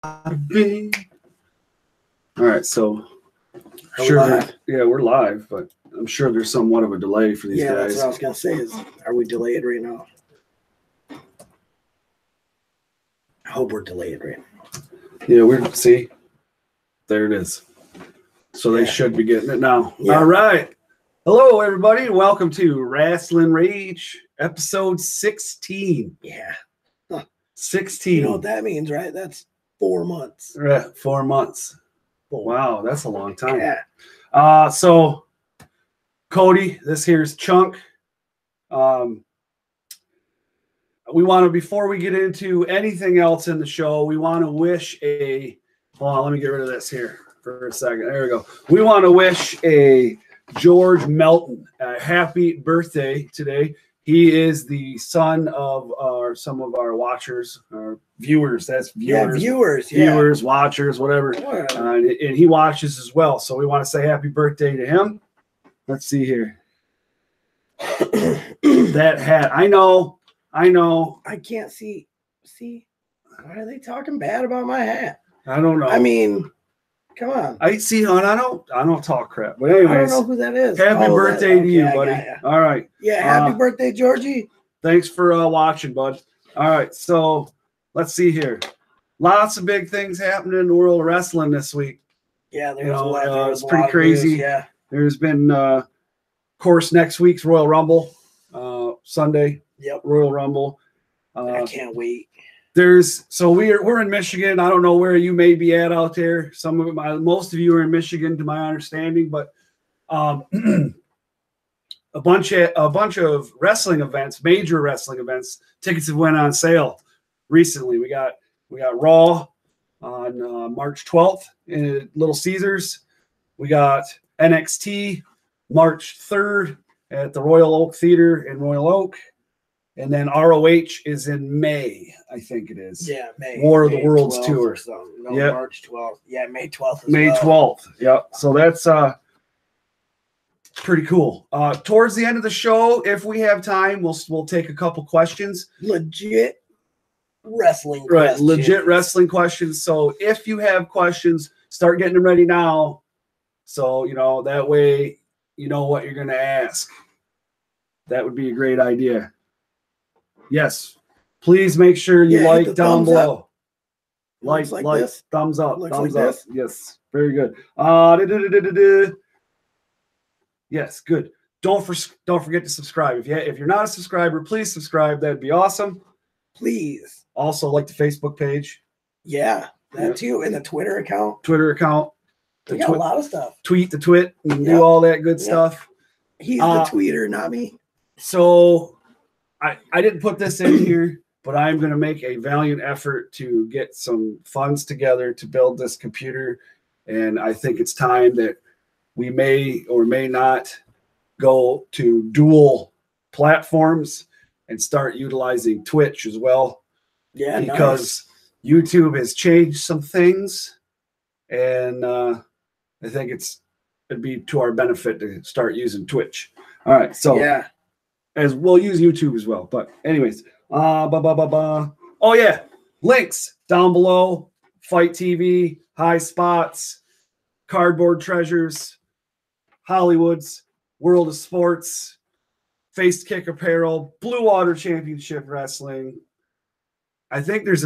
All right, so we're live, but I'm sure there's somewhat of a delay for these guys. Yeah, that's what I was gonna say. Are we delayed right now? I hope we're delayed right now. Yeah, see, there it is. So they should be getting it now. Yeah. All right. Hello, everybody. Welcome to Rasslin Rage, episode 16. Yeah. 16. You know what that means, right? That's 4 months. Right, 4 months. Wow, that's a long time. Yeah. So Cody, this here's Chunk. We want to, before we get into anything else in the show, we want to wish hold on, let me get rid of this here for a second. There we go. We want to wish a George Melton a happy birthday today. He is the son of some of our watchers, our viewers. That's viewers. Yeah, viewers, watchers, whatever. And he watches as well. So we want to say happy birthday to him. Let's see here. That hat. I know. I can't see. See, why are they talking bad about my hat? I don't know. I mean, come on. I don't talk crap. But anyways, I don't know who that is. Happy birthday to you, buddy. All right. Yeah, happy birthday, Georgie. Thanks for watching, bud. All right, so let's see here. Lots of big things happening in the world of wrestling this week. Yeah, it's pretty crazy. News, yeah. There's been, of course, next week's Royal Rumble, Sunday. Yep. Royal Rumble. I can't wait. We're in Michigan. I don't know where you may be at out there. Most of you are in Michigan, to my understanding, but a bunch of wrestling events, major wrestling events, tickets have went on sale recently. We got Raw on March 12th in Little Caesars. We got NXT March 3rd at the Royal Oak Theater in Royal Oak. And then ROH is in May, I think it is. Yeah, May. War of the Worlds tour. No, yep. March 12th. Yeah, May 12th. May 12th. Yep. So that's pretty cool. Towards the end of the show, if we have time, we'll take a couple questions. Legit wrestling questions. Right, legit wrestling questions. So if you have questions, start getting them ready now. So, that way you know what you're going to ask. That would be a great idea. Yes, please make sure you like down below. Like, this. Thumbs up, thumbs up. This. Yes, very good. Yes, good. Don't forget to subscribe. If you're not a subscriber, please subscribe. That'd be awesome. Please. Also, like the Facebook page. Yeah, that too, and the Twitter account. We got a lot of stuff. Tweet the twit and do all that good stuff. He's the tweeter, not me. So I didn't put this in here, but I'm going to make a valiant effort to get some funds together to build this computer. And I think it's time that we may or may not go to dual platforms and start utilizing Twitch as well. Yeah, because YouTube has changed some things. And I think it'd be to our benefit to start using Twitch. All right. So yeah. As we'll use YouTube as well. But anyways, oh yeah, links down below, Fight TV, High Spots, Cardboard Treasures, Hollywood's, World of Sports, Faced Kicked Apparel, Blue Water Championship Wrestling. I think there's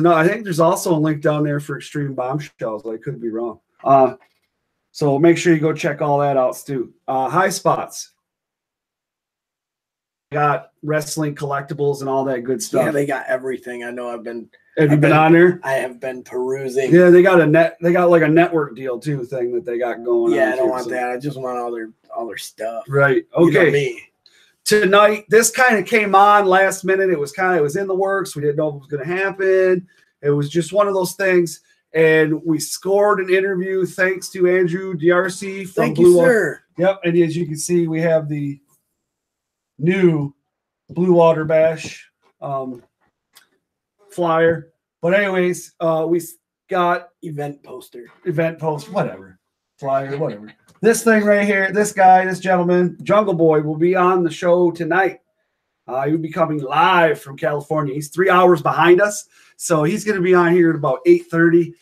also a link down there for Extreme Bombshells. I could be wrong. So make sure you go check all that out too. High Spots. Got wrestling collectibles and all that good stuff. Yeah, they got everything. I know. Have you been on there? I have been perusing. Yeah, they got like a network deal too thing that they got going on. Yeah, I don't want that. I just want all their stuff. Right. Okay. Me. Tonight, this kind of came on last minute. It was in the works. We didn't know what was going to happen. It was just one of those things. And we scored an interview thanks to Andrew DRC from Blue Water. Yep. And as you can see, we have the new Blue Water Bash flyer. But anyways, we got event poster, whatever, flyer, whatever. This thing right here, this gentleman, Jungle Boy, will be on the show tonight. He'll be coming live from California. He's 3 hours behind us, so he's going to be on here at about 8:30.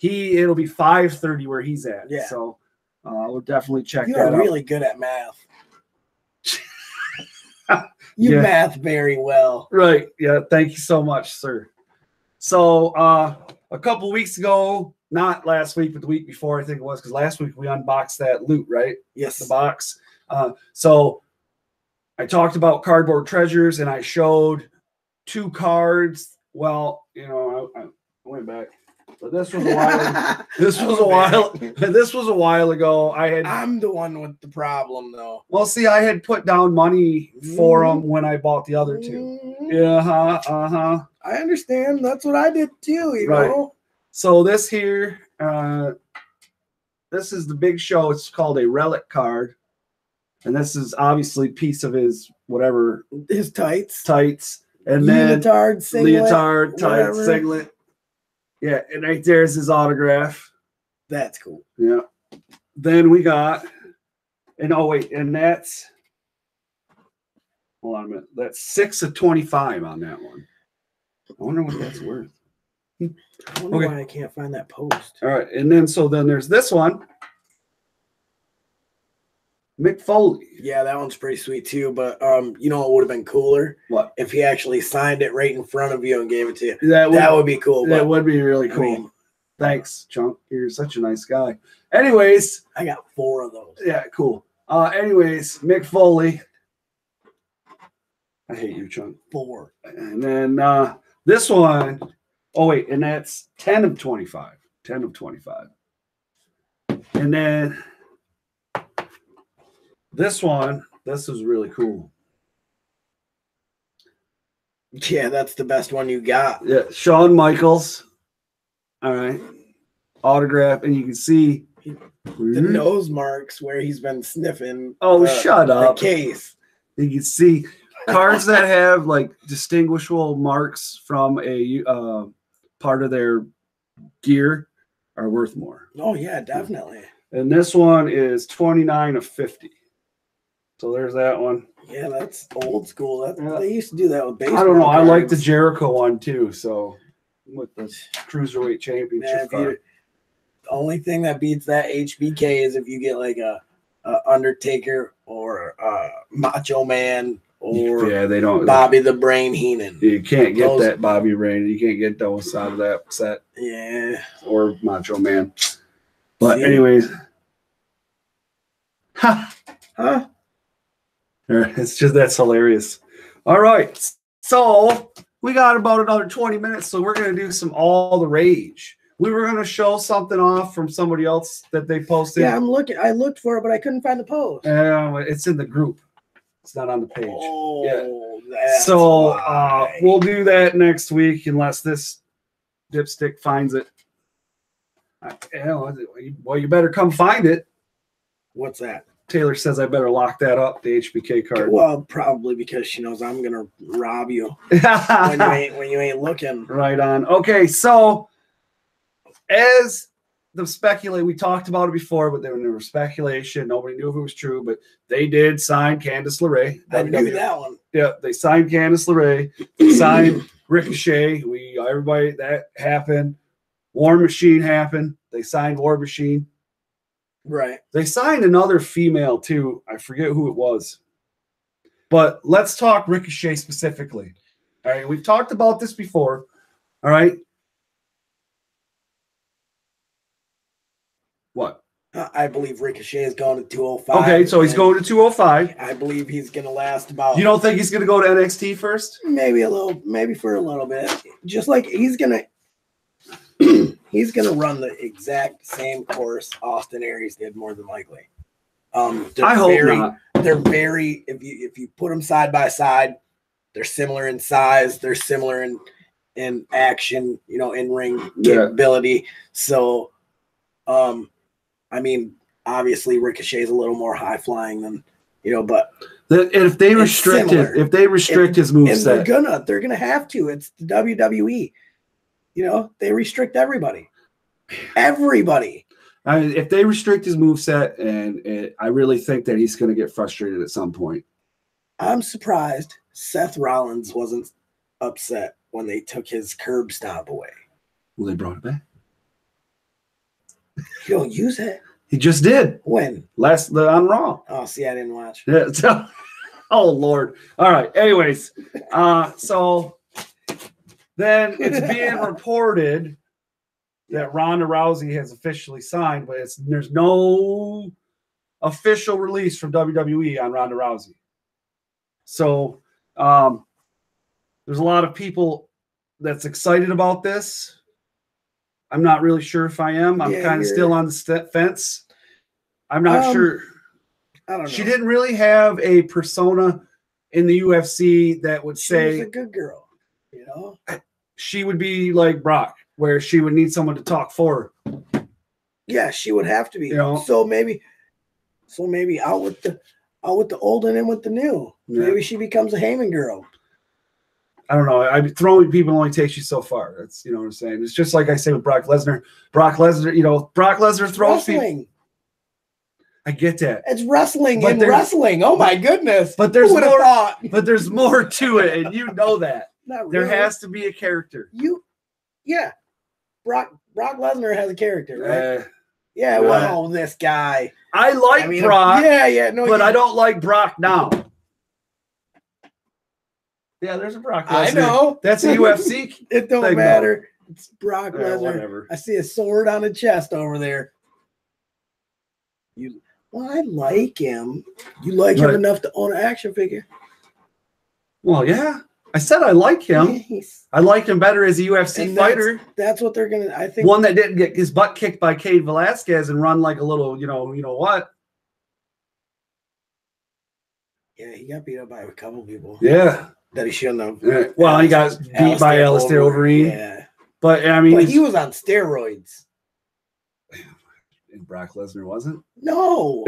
it'll be 5:30 where he's at. Yeah. So we'll definitely check You that are out. really good at math. You Yeah. math very well. Right. Yeah. Thank you so much, sir. So a couple weeks ago, not last week, but the week before, I think it was, because last week we unboxed that loot, right? Yes. The box. So I talked about cardboard treasures, and I showed 2 cards. Well, you know, I went back, but this was a while. This was a while ago. I'm the one with the problem, though. Well, see, I had put down money for them when I bought the other 2. Yeah, I understand. That's what I did too. You know. So this here, this is the big show. It's called a relic card, and this is obviously a piece of his whatever, his tights, and then leotard, tights, singlet. Yeah, and right there's his autograph. That's cool. Yeah. Then we got, and that's, hold on a minute. That's 6 of 25 on that one. I wonder what that's worth. I wonder why I can't find that post. All right, and then there's this one, Mick Foley. Yeah, that one's pretty sweet too. But you know what would have been cooler? What? If he actually signed it right in front of you and gave it to you. That would be cool. That would be really cool. I mean, thanks, Chunk. You're such a nice guy. Anyways, I got 4 of those. Yeah, cool. Anyways, Mick Foley. I hate you, Chunk. 4. And then this one. Oh wait, and that's 10 of 25. 10 of 25. And then this one. This is really cool. Yeah, that's the best one you got. Yeah, Shawn Michaels. All right. Autograph, and you can see the nose marks where he's been sniffing. Oh, shut up. The case. You can see cards that have like distinguishable marks from a part of their gear are worth more. Oh yeah, definitely. And this one is 29 of 50. So there's that one. Yeah, that's old school. They used to do that with baseball. I don't know. cards. I like the Jericho one too. So with the Cruiserweight Championship. The only thing that beats that HBK is if you get like a Undertaker or a Macho Man or they don't. Bobby the Brain Heenan. You can't get that Bobby Brain. You can't get those out of that set. Yeah. Or Macho Man. But anyways. Huh. It's just, that's hilarious. All right. So we got about another 20 minutes. So we're going to do some All the Rage. We were going to show something off from somebody else that they posted. Yeah, I'm looking. I looked for it, but I couldn't find the post. It's in the group. It's not on the page. Oh, yeah. So we'll do that next week unless this dipstick finds it. Well, you better come find it. What's that? Taylor says I better lock that up, the HBK card. Well, probably because she knows I'm gonna rob you when you ain't looking. Right on. Okay, so as we talked about it before, but there was speculation. Nobody knew if it was true, but they did sign Candice LeRae. I knew that one. Yeah, they signed Candice LeRae. They signed Ricochet. Everybody that happened. War Machine happened. They signed War Machine. Right. They signed another female too. I forget who it was. But let's talk Ricochet specifically. All right. We've talked about this before. All right. What? I believe Ricochet is going to 205. Okay, so he's going to 205. I believe he's going to last about. You don't think he's going to go to NXT first? Maybe for a little bit. Just like he's going to. He's going to run the exact same course Austin Aries did, more than likely. I hope not. They're very, if you put them side by side, they're similar in size. They're similar in action, in ring capability. So, I mean, obviously Ricochet is a little more high flying than, but if they restrict his moveset, they're gonna have to. It's the WWE. They restrict everybody. Everybody. If they restrict his moveset, and I really think that he's going to get frustrated at some point. I'm surprised Seth Rollins wasn't upset when they took his curb stomp away. Well, they brought it back. You don't use it? He just did. When? On Raw. Oh, see, I didn't watch. Yeah. Oh, Lord. All right. Anyways, so then it's being reported that Ronda Rousey has officially signed, but there's no official release from WWE on Ronda Rousey. So there's a lot of people that's excited about this. I'm not really sure if I am. I'm kind of still on the fence. I'm not sure. I don't know. She didn't really have a persona in the UFC that would say she was a good girl. You know, she would be like Brock, where she would need someone to talk for her. Yeah, she would have to be. You know? So maybe out with the old and in with the new. Yeah. Maybe she becomes a Heyman girl. I don't know. Throwing people only takes you so far. That's, you know what I'm saying. It's just like I say with Brock Lesnar. Brock Lesnar throws people. I get that. It's wrestling and wrestling. Oh my goodness! But there's more. But there's more to it, and you know that. Not really. There has to be a character. Brock Lesnar has a character, right? Yeah. Well, this guy. I like Brock. No, but I don't like Brock now. Yeah, there's a Brock Lesnar. I know. That's a UFC. It don't matter. Though. It's Brock Lesnar. Whatever. I see a sword on the chest over there. Well, I like him. You like him enough to own an action figure? Well, yeah. I said I like him. I like him better as a UFC fighter. That's what they're gonna. I think one that didn't get his butt kicked by Cain Velasquez and run like a little, you know what? Yeah, he got beat up by a couple people. Yeah, that he shouldn't have. Yeah. Well, he got beat by Alistair Overeem. Yeah, but I mean, he was on steroids. And Brock Lesnar wasn't? No.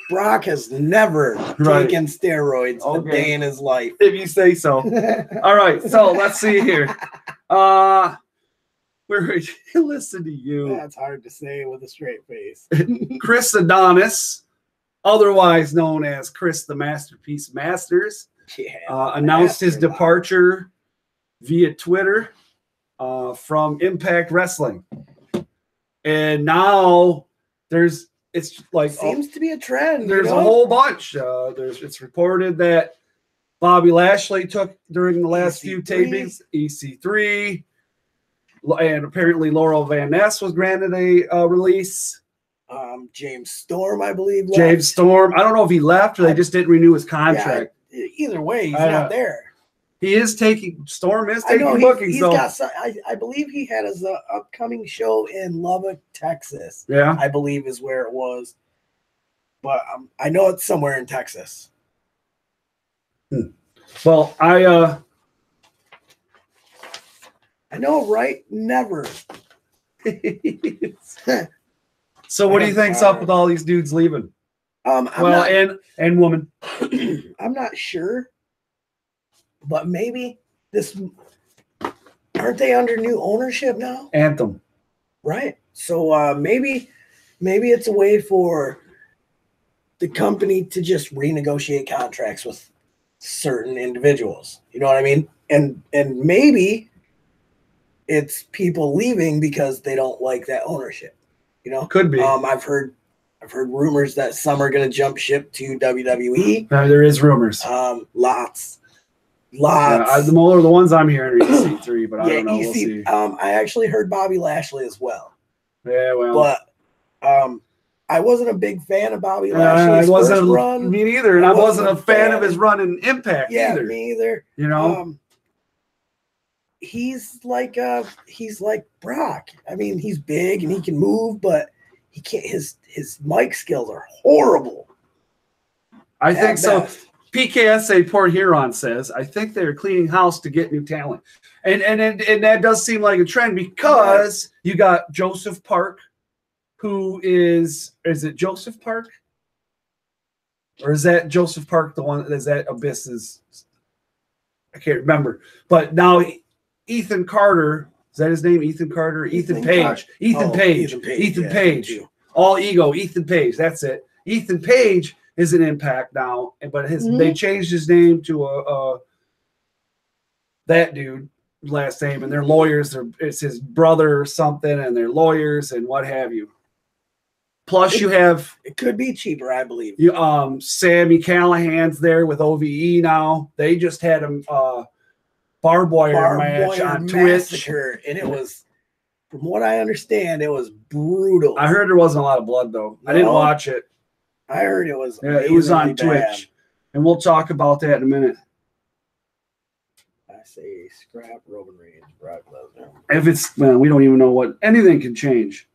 Brock has never taken steroids a day in his life. If you say so. All right, so let's see here. Listen to you. That's hard to say with a straight face. Chris Adonis, otherwise known as Chris the Masterpiece Masters, announced his departure via Twitter from Impact Wrestling. And now it's like seems to be a trend. There's a whole bunch. It's reported that Bobby Lashley took during the last few tapings EC3, and apparently Laurel Van Ness was granted a release. James Storm, I believe. James Storm. I don't know if he left or they just didn't renew his contract. Yeah, either way, he's not there. He is taking bookings. I believe he had his upcoming show in Lubbock, Texas. Yeah, I believe is where it was, but I know it's somewhere in Texas. Well, I know, right? Never. So, what do you think's up with all these dudes leaving? And woman. I'm not sure. But maybe aren't they under new ownership now? Anthem. Right. So maybe it's a way for the company to just renegotiate contracts with certain individuals. You know what I mean? And maybe it's people leaving because they don't like that ownership. You know? Could be. I've heard rumors that some are going to jump ship to WWE. There is rumors. Lots. Yeah, the ones I'm hearing are EC3, but I don't know. We'll see. I actually heard Bobby Lashley as well. Yeah, well. But I wasn't a big fan of Bobby Lashley's first run. Me neither, and I wasn't a fan of his run in Impact either. Yeah, me either. You know? He's like Brock. I mean, he's big and he can move, but he can't. His mic skills are horrible. I think so. PKSA Port Huron says, I think they're cleaning house to get new talent. And that does seem like a trend because you got Joseph Park, who is it Joseph Park? Or is that Joseph Park the one, is that Abyss's? I can't remember. But now Ethan Carter, is that his name? Ethan Carter? Ethan Page. Ethan Page. All ego, Ethan Page. That's it. Ethan Page is an Impact now, but they changed his name to that dude last name, and they're lawyers. It's his brother or something, and they're lawyers and what have you. Plus, you have it could be cheaper, I believe. You Sammy Callahan's there with OVE now. They just had a barbed wire match on Twitch, and it was, from what I understand, it was brutal. I heard there wasn't a lot of blood though. No? I didn't watch it. I heard it was. Yeah, it was on Twitch, and we'll talk about that in a minute. I say scrap Roman Reigns, Brock Lesnar. If it's, well, we don't even know what, anything can change.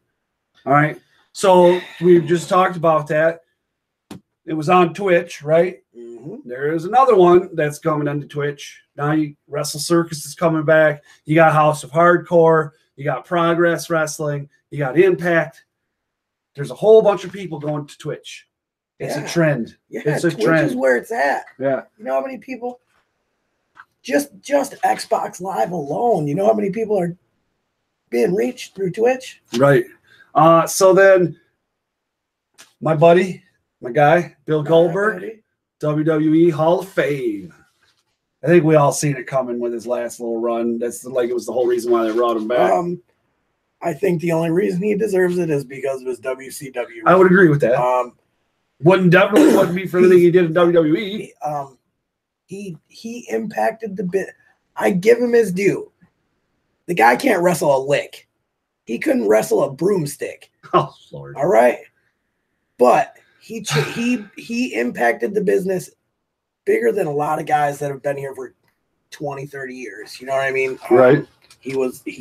All right. So we've just talked about that. It was on Twitch, right? Mm-hmm. There is another one that's coming onto Twitch. Now Wrestle Circus is coming back. You got House of Hardcore. You got Progress Wrestling. You got Impact. There's a whole bunch of people going to Twitch. It's a trend. Yeah, it's a Twitch trend. is where it's at. Yeah. You know how many people? Just Xbox Live alone. You know how many people are being reached through Twitch? Right. So then, my buddy, my guy, Bill Goldberg, WWE Hall of Fame. I think we all seen it coming with his last little run. That's like it was the whole reason why they brought him back. I think the only reason he deserves it is because of his WCW. I would agree with that. Definitely wouldn't be for anything he did in WWE. He impacted the bit. I give him his due. The guy can't wrestle a lick. He couldn't wrestle a broomstick. Oh Lord! All right, but he impacted the business bigger than a lot of guys that have been here for 20, 30 years. You know what I mean? Right. He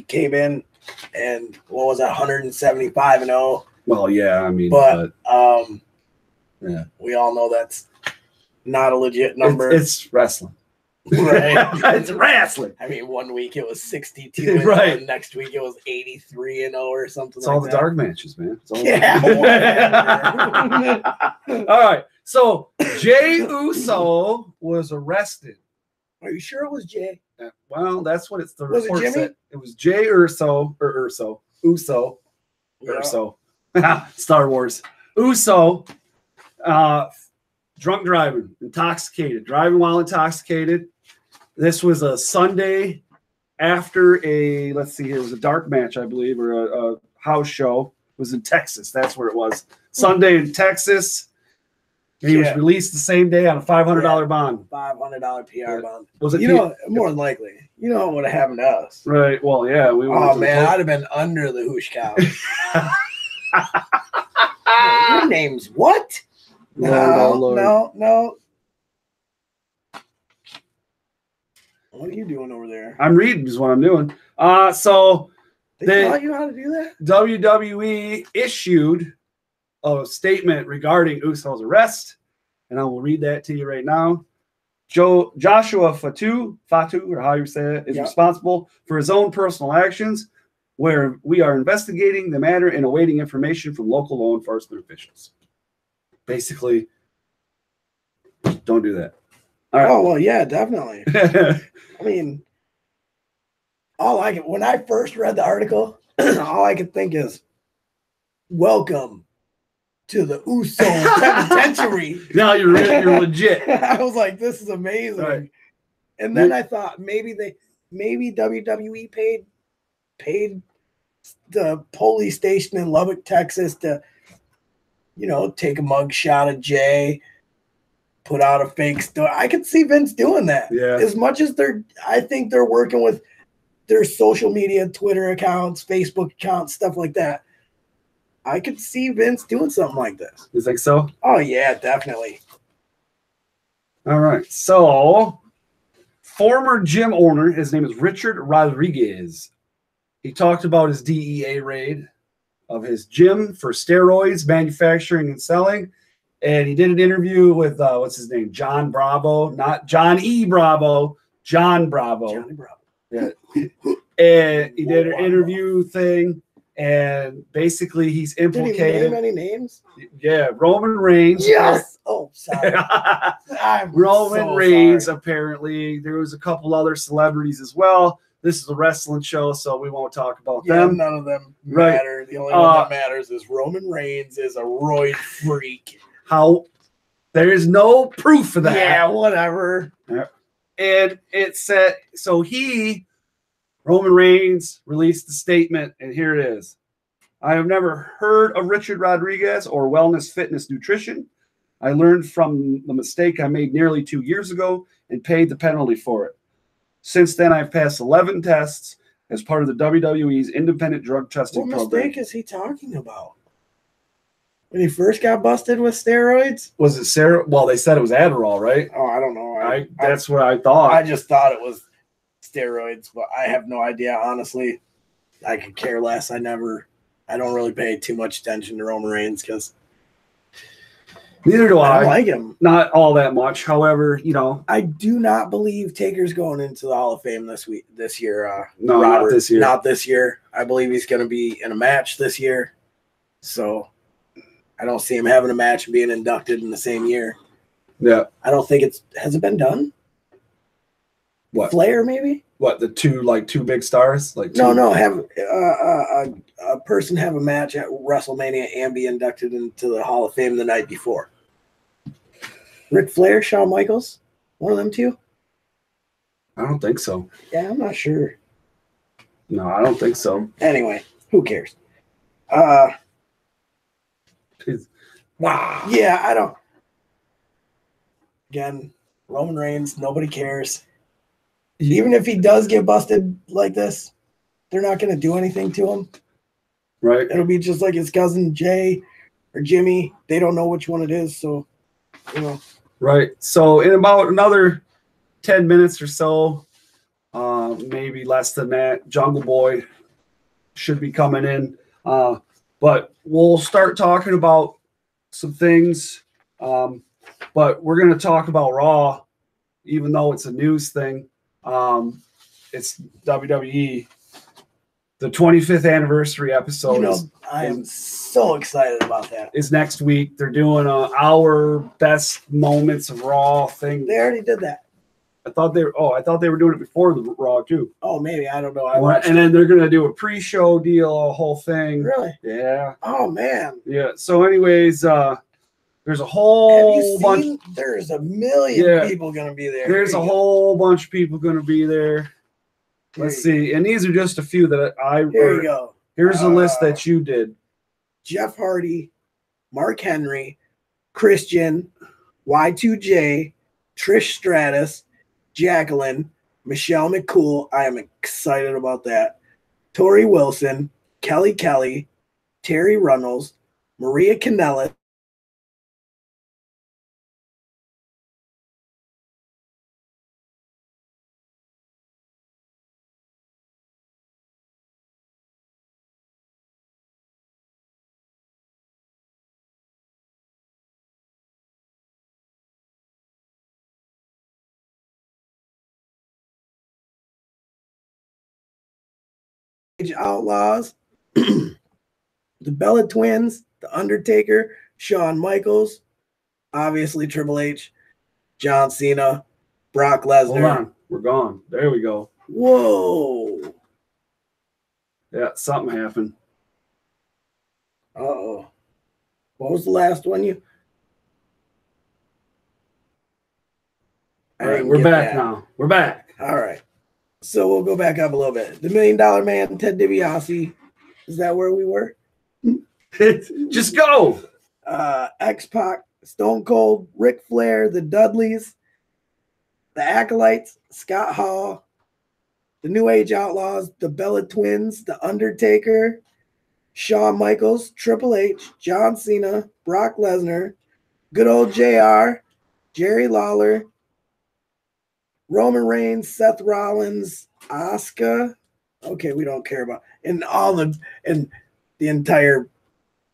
came in and what was that, 175-0. Well, yeah, I mean, but yeah, we all know that's not a legit number. It's wrestling. Right. It's wrestling. I mean, one week it was 62, right? And next week it was 83-0 or something. It's all the dark matches, man. It's all all right. So Jey Uso was arrested. Are you sure it was Jay? Well, that's what it's the was report it Jimmy? said. It was Jey Uso. Star Wars. Uso. Drunk driving, driving while intoxicated. This was a Sunday after it was a dark match, I believe, or a house show. It was in Texas. That's where it was. Sunday in Texas. And he was released the same day on a $500 bond. $500 PR bond. Was it? More than likely. You know what would have happened to us. Right. Well, yeah. I'd have been under the hoosh couch. Your name's what? No. What are you doing over there? I'm reading is what I'm doing. So they taught you how to do that? WWE issued a statement regarding Uso's arrest, and I will read that to you right now. Joshua Fatu, or how you say it, is responsible for his own personal actions, where we are investigating the matter and awaiting information from local law enforcement officials. Basically, don't do that. All right. Oh, well, yeah, definitely. I mean, when I first read the article, all I could think is, welcome to the Uso penitentiary. Now you're legit. I was like, this is amazing. Right. And then I thought maybe WWE paid the police station in Lubbock, Texas to, take a mug shot of Jay, put out a fake story. I could see Vince doing that. Yeah. As much as I think they're working with their social media, Twitter accounts, Facebook accounts, stuff like that. I could see Vince doing something like this. You think so? Oh, yeah, definitely. All right. So, former gym owner, his name is Richard Rodriguez. He talked about his DEA raid of his gym for steroids, manufacturing, and selling. And he did an interview with, what's his name? John Bravo. Not John E. Bravo. John Bravo. Johnny Bravo. Yeah. And he did an interview thing. And basically, he's implicated. Did he name any names? Yeah, Roman Reigns. Yes. Oh, sorry. Roman Reigns. Apparently, there was a couple other celebrities as well. This is a wrestling show, so we won't talk about them. None of them matter. The only one that matters is Roman Reigns is a roid freak. There is no proof of that. Yeah, whatever. Yeah. And it said so. Roman Reigns released the statement, and here it is. I have never heard of Richard Rodriguez or Wellness Fitness Nutrition. I learned from the mistake I made nearly 2 years ago and paid the penalty for it. Since then, I've passed 11 tests as part of the WWE's independent drug testing program. What mistake is he talking about? When he first got busted with steroids? Was it Sarah? Well, they said it was Adderall, right? Oh, I don't know. That's what I thought. I just thought it was steroids, but I have no idea. Honestly, I could care less. I don't really pay too much attention to Roman Reigns because neither do I. I like him. Not all that much. However, I do not believe Taker's going into the Hall of Fame this year. No, Robert, not this year. Not this year. I believe he's going to be in a match this year. So I don't see him having a match and being inducted in the same year. Yeah. I don't think has it been done? What? Flair, maybe? What, the two big stars? No, have a person have a match at WrestleMania and be inducted into the Hall of Fame the night before. Ric Flair, Shawn Michaels, one of them two? I don't think so. Yeah, I'm not sure. No, I don't think so. Anyway, who cares? Wow. Yeah, I don't. Again, Roman Reigns, nobody cares. Even if he does get busted like this, they're not going to do anything to him. Right. It'll be just like his cousin Jay or Jimmy. They don't know which one it is, so, Right. So in about another 10 minutes or so, maybe less than that, Jungle Boy should be coming in. But we'll start talking about some things. But we're going to talk about Raw, even though it's a news thing. It's WWE. The 25th anniversary episode I am so excited about that. Is next week. They're doing our best moments of Raw thing. They already did that. I thought they were doing it before the Raw too. Oh, maybe. I don't know. And then they're gonna do a pre-show deal, a whole thing. Really? Yeah. Oh man. Yeah. So, anyways, there's a whole bunch. There's a million people gonna be there. There's a whole bunch of people gonna be there. Let's see. And these are just a few that Here you go. Here's a list that you did. Jeff Hardy, Mark Henry, Christian, Y2J, Trish Stratus, Jacqueline, Michelle McCool. I am excited about that. Tori Wilson, Kelly Kelly, Terry Runnels, Maria Kanellis, Outlaws, the Bella Twins, The Undertaker, Shawn Michaels, obviously Triple H, John Cena, Brock Lesnar. Hold on. We're gone. There we go. Whoa. Yeah, something happened. Uh-oh. What was the last one you... All right, we're back now. We're back. All right. So we'll go back up a little bit. The $1 Million Man, Ted DiBiase. Is that where we were? Just go. X-Pac, Stone Cold, Ric Flair, the Dudleys, the Acolytes, Scott Hall, the New Age Outlaws, the Bella Twins, the Undertaker, Shawn Michaels, Triple H, John Cena, Brock Lesnar, good old JR, Jerry Lawler, Roman Reigns, Seth Rollins, Asuka. Okay, we don't care about and the entire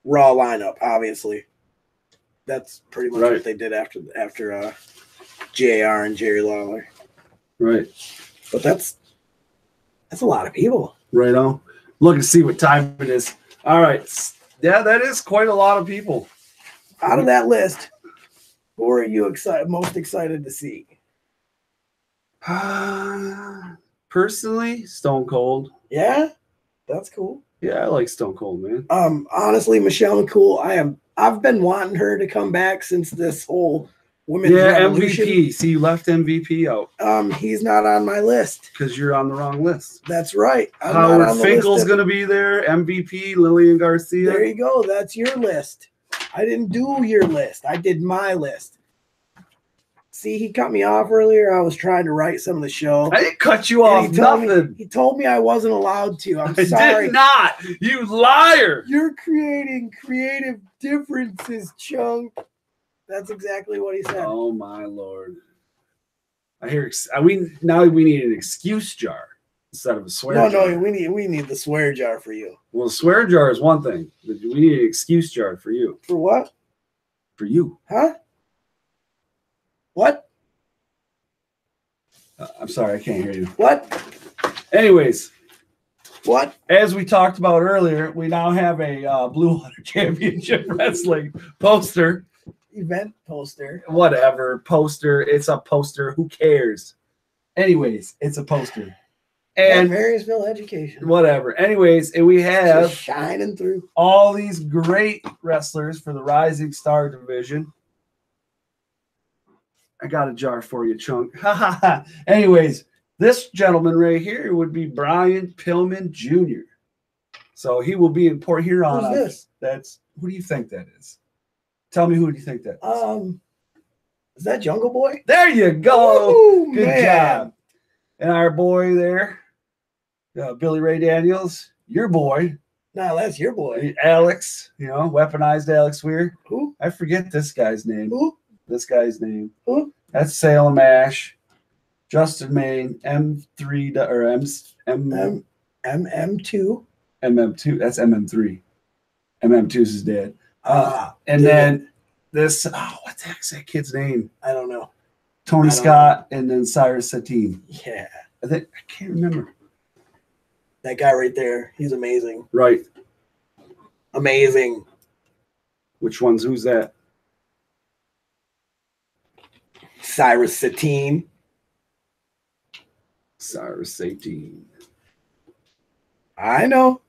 Raw lineup. Obviously, that's pretty much what they did after JR and Jerry Lawler. Right, but that's a lot of people. Right on. Look and see what time it is. All right, yeah, that is quite a lot of people. Out of that list, who are you most excited to see? Personally, Stone Cold. Yeah, that's cool. Yeah, I like Stone Cold, man. Honestly, Michelle McCool, I've been wanting her to come back since this whole Women's Revolution. MVP. See, you left MVP out. He's not on my list. Because you're on the wrong list. That's right. Howard Finkel's going to be there. MVP, Lillian Garcia. There you go. That's your list. I didn't do your list. I did my list. See, he cut me off earlier. I was trying to write some of the show. I didn't cut you off. He told me I wasn't allowed to. I'm sorry. I did not. You liar. You're creating creative differences, Chunk. That's exactly what he said. Oh, my Lord. I hear now we need an excuse jar instead of a swear jar. No, we need the swear jar for you. Well, the swear jar is one thing. But we need an excuse jar for you. For what? For you. Huh? What? I'm sorry, I can't hear you. What? Anyways. What? As we talked about earlier, we now have a Blue Water Championship Wrestling poster. Event poster. Whatever. Poster. It's a poster. Who cares? Anyways, it's a poster. And Marysville education. Whatever. Anyways, and we have just shining through all these great wrestlers for the Rising Star division. I got a jar for you, Chunk. Anyways, this gentleman right here would be Brian Pillman Jr. So he will be in Port Huron. Who's this? Who do you think that is? Tell me, who do you think that is? Is that Jungle Boy? There you go. Ooh, good man. job. And our boy there, Billy Ray Daniels, your boy. No, that's your boy. Alex, weaponized Alex Weir. Who? I forget this guy's name. Who? This guy's name. Who? That's Salem Ash. Justin Main, M3 or MM2. MM2. That's MM3. MM2 is his dad. And then this, what the heck's that kid's name? I don't know. Tony Scott and then Cyrus Satine. Yeah. I can't remember. That guy right there. He's amazing. Right. Amazing. Who's that? Cyrus Satine. Cyrus Satine. I know.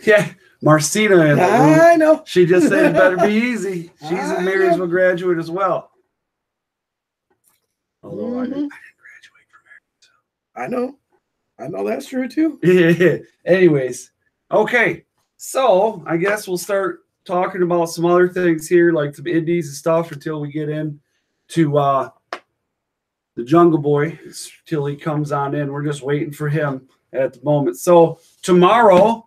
Yeah. Marcina. I know. She just said it better be easy. She's a Marysville graduate as well. Although I didn't graduate from Marysville. I know that's true too. Yeah. Anyways. Okay. So I guess we'll start talking about some other things here, like some indies and stuff, until we get in to the Jungle Boy, till he comes on in. We're just waiting for him at the moment. So tomorrow,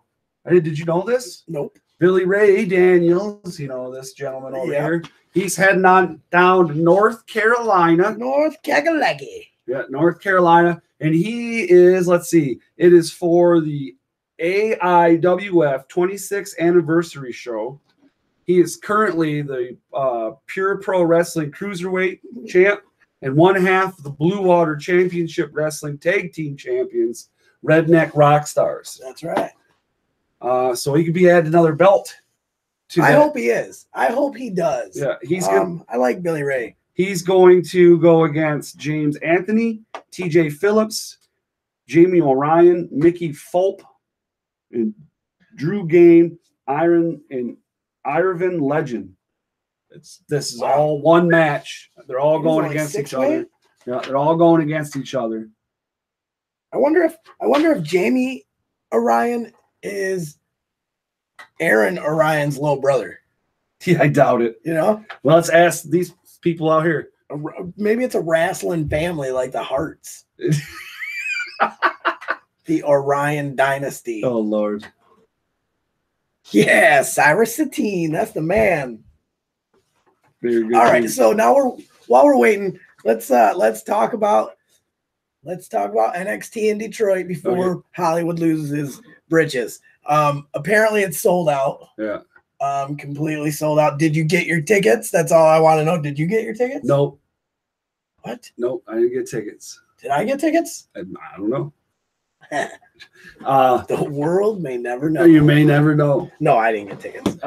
did you know this? Nope. Billy Ray Daniels, this gentleman over here, he's heading on down to North Carolina. North Carolina. Yeah, North Carolina. And he is, it is for the AIWF 26th anniversary show. He is currently the Pure Pro Wrestling Cruiserweight champ and one half of the Blue Water Championship Wrestling Tag Team Champions, Redneck Rockstars. That's right. So he could be adding another belt to that. I hope he is. I hope he does. Yeah, he's I like Billy Ray. He's going to go against James Anthony, TJ Phillips, Jamie O'Ryan, Mickey Fulp, and Drew Game, Irvin Legend. This is all one match. They're all going against each other. Yeah, they're all going against each other. I wonder if Jamie Orion is Aaron Orion's little brother. Yeah, I doubt it. Well, let's ask these people out here. Maybe it's a Rasslin family like the Hearts. The Orion dynasty. Oh, Lord. Yeah, Cyrus Satine. That's the man. Very good. All right, so now while we're waiting, let's talk about NXT in Detroit before Hollywood loses his britches. Apparently it's sold out. Yeah. Completely sold out. Did you get your tickets? That's all I want to know. Did you get your tickets? Nope. What? Nope, I didn't get tickets. Did I get tickets? I don't know. The world may never know. You may never know. No, I didn't get tickets.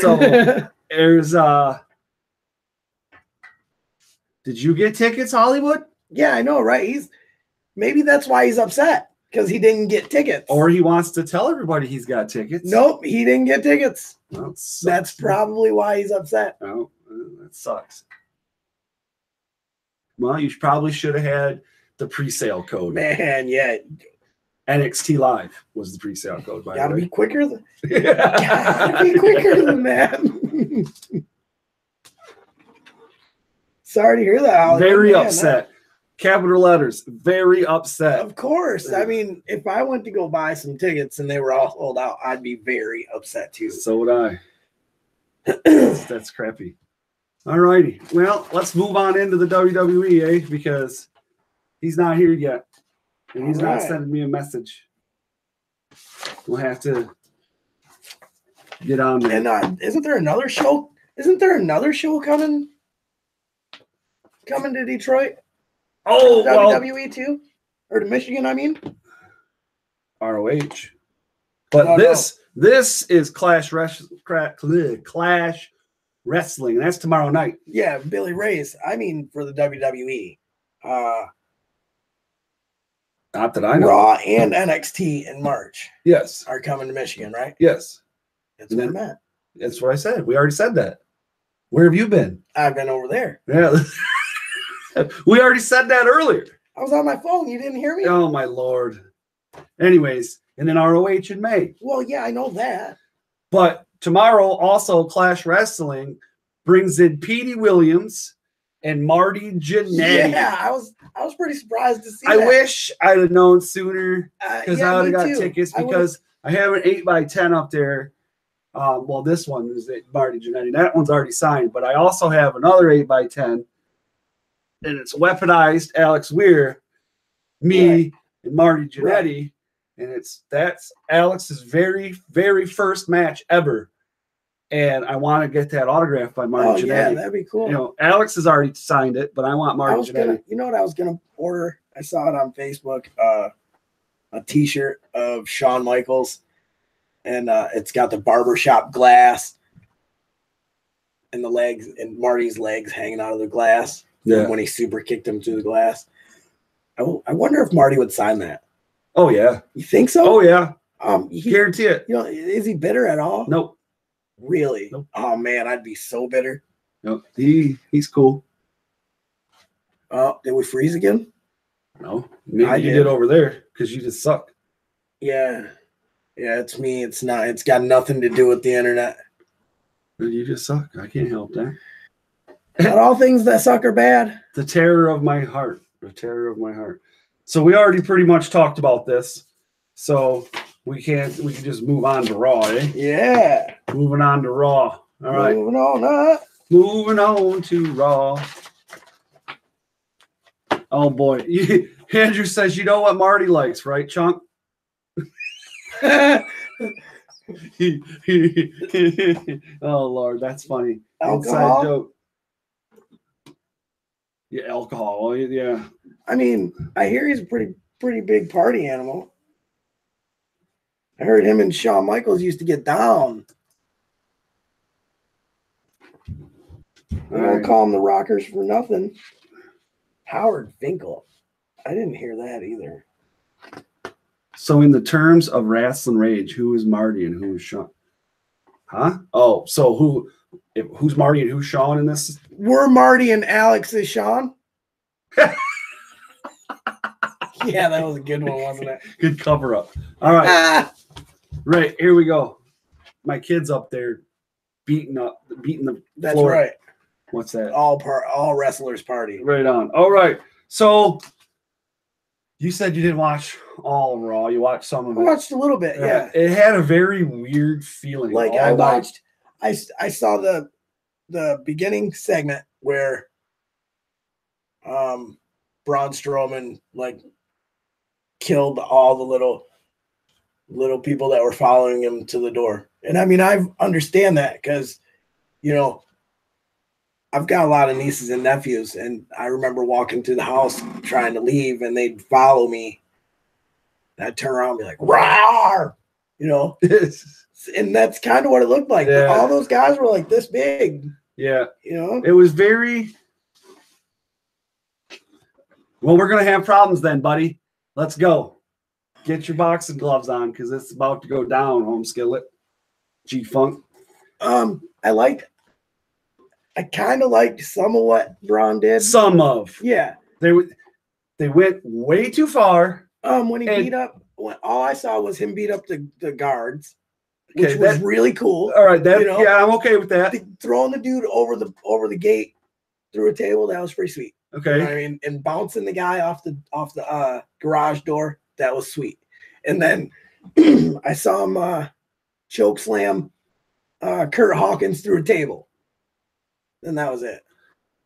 So there's did you get tickets, Hollywood? Yeah, I know, right? Maybe that's why he's upset, because he didn't get tickets. Or he wants to tell everybody he's got tickets. Nope, he didn't get tickets. Well, that's probably why he's upset. Oh, that sucks. Well, you probably should have had the pre-sale code. Man, yeah. NXT Live was the pre-sale code, by the way. Gotta be quicker than that. Sorry to hear that. Very upset. Capital letters. Very upset. Of course. I mean, if I went to go buy some tickets and they were all sold out, I'd be very upset too. So would I. That's crappy. All righty. Well, let's move on into the WWE, because he's not here yet. And he's not sending me a message. We'll have to get on there. And isn't there another show? Isn't there another show coming to Detroit? Oh, WWE too? Or to Michigan, I mean? ROH. But this is Clash Wrestling. And that's tomorrow night. Yeah, Billy Ray's. I mean, for the WWE. Not that I know. Raw and NXT in March. Yes. Are coming to Michigan, right? Yes. That's what I meant. That's what I said. We already said that. Where have you been? I've been over there. Yeah. We already said that earlier. I was on my phone. You didn't hear me? Oh, my Lord. Anyways, and then ROH in May. Well, yeah, I know that. But tomorrow, also, Clash Wrestling brings in Petey Williams and Marty Jannetty. Yeah, I was pretty surprised to see I that. wish I'd have known sooner, because I would have got tickets, because I have an 8x10 up there. Well, this one is Marty Jannetty. That one's already signed, but I also have another 8x10, and it's weaponized Alex Weir, me, and Marty Jannetty, and that's Alex's very, very first match ever. And I want to get that autographed by Marty Jannetty. Yeah, that'd be cool. You know, Alex has already signed it, but I want Marty Jannetty. You know what I was gonna order? I saw it on Facebook. A T-shirt of Shawn Michaels, and it's got the barbershop glass and the legs, and Marty's legs hanging out of the glass. Yeah. When he super kicked him through the glass. I wonder if Marty would sign that. Oh yeah. You think so? Oh yeah. Guarantee it. You know, is he bitter at all? Nope. Really? Nope. Oh man, I'd be so bitter. Nope. He's cool. Did we freeze again? No. Maybe you did over there because you just suck. Yeah. Yeah, it's me. It's not. It's got nothing to do with the internet. You just suck. I can't help that. Not all things that suck are bad. The terror of my heart. The terror of my heart. So we already pretty much talked about this. So we can just move on to Raw, eh? Yeah. Moving on to Raw. All right. Moving on. Moving on to Raw. Oh boy. Andrew says, you know what Marty likes, right, Chunk? Oh Lord, that's funny. Alcohol? Inside joke. Yeah, alcohol. Yeah. I mean, I hear he's a pretty big party animal. I heard him and Shawn Michaels used to get down. I don't call them the Rockers for nothing. Howard Finkel. I didn't hear that either. So in the terms of Rasslin Rage, who is Marty and who is Shawn? Huh? Oh, so who's Marty and who's Shawn in this? We're Marty and Alex is Shawn. Yeah, that was a good one, wasn't it? Good cover up. All right. Right, here we go. My kid's up there beating the That's floor. right. What's that? All wrestlers party. Right on. All right. So you said you didn't watch all of Raw. You watched some of it. I watched a little bit, yeah. It had a very weird feeling. Like I saw the beginning segment where Braun Strowman like killed all the little people that were following him to the door. And I mean, I understand that because, you know, I've got a lot of nieces and nephews, and I remember walking through the house trying to leave, and they'd follow me. And I'd turn around and be like, "Rawr!" You know? And that's kind of what it looked like. Yeah. All those guys were like this big. Yeah. You know? It was very... Well, we're going to have problems then, buddy. Let's go. Get your boxing gloves on because it's about to go down, home skillet. G-Funk. I kind of liked some of what Braun did. Some of. Yeah. They went way too far. When he beat up, all I saw was him beat up the guards, which was really cool. All right, yeah, I'm okay with that. Throwing the dude over the gate through a table, that was pretty sweet. Okay. You know what I mean? And bouncing the guy off the garage door, that was sweet. And then I saw him choke slam Kurt Hawkins through a table. And that was it.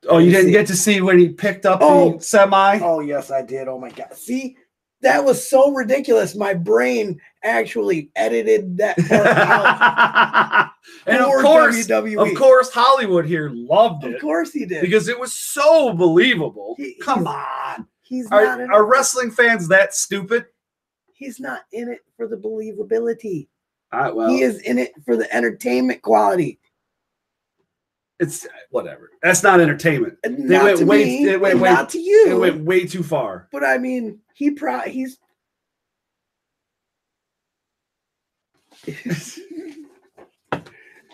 Oh, you didn't get to see when he picked up the semi? Oh, yes, I did. Oh, my God. See, that was so ridiculous. My brain actually edited that part out. And of course, Hollywood here loved it. Of course he did. Because it was so believable. Come on. Are wrestling fans that stupid? He's not in it for the believability. Well, he is in it for the entertainment quality. It's whatever. That's not entertainment. Not to me. It went way too far. But I mean, he's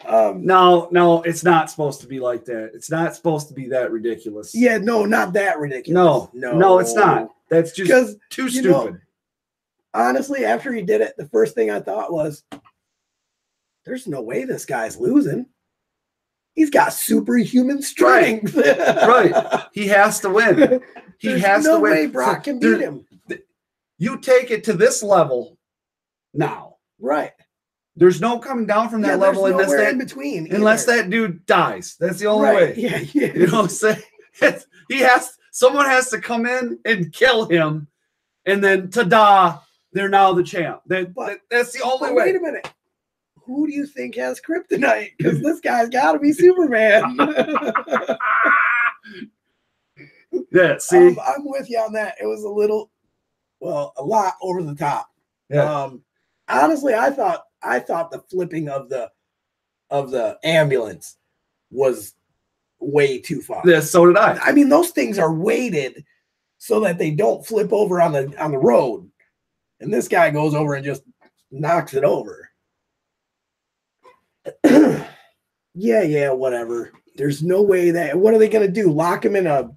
no, it's not supposed to be like that. It's not supposed to be that ridiculous. Yeah, no, not that ridiculous. No, it's not. That's just too stupid. Honestly, after he did it, the first thing I thought was, there's no way this guy's losing. He's got superhuman strength. Right. He has to win. There's no way Brock can beat him. You take it to this level now. Right. There's no coming down from that level unless that dude dies. That's the only way. Yeah. You know what I'm saying? Someone has to come in and kill him, and then ta-da, they're now the champ. That's the only way. Wait a minute. Who do you think has kryptonite? Because this guy's got to be Superman. Yeah, see? I'm with you on that. It was a lot over the top. Yeah. Honestly, I thought the flipping of the ambulance was way too far. Yeah, so did I. I mean, those things are weighted so that they don't flip over on the road. And this guy goes over and just knocks it over. Yeah, whatever. There's no way what are they going to do? Lock him in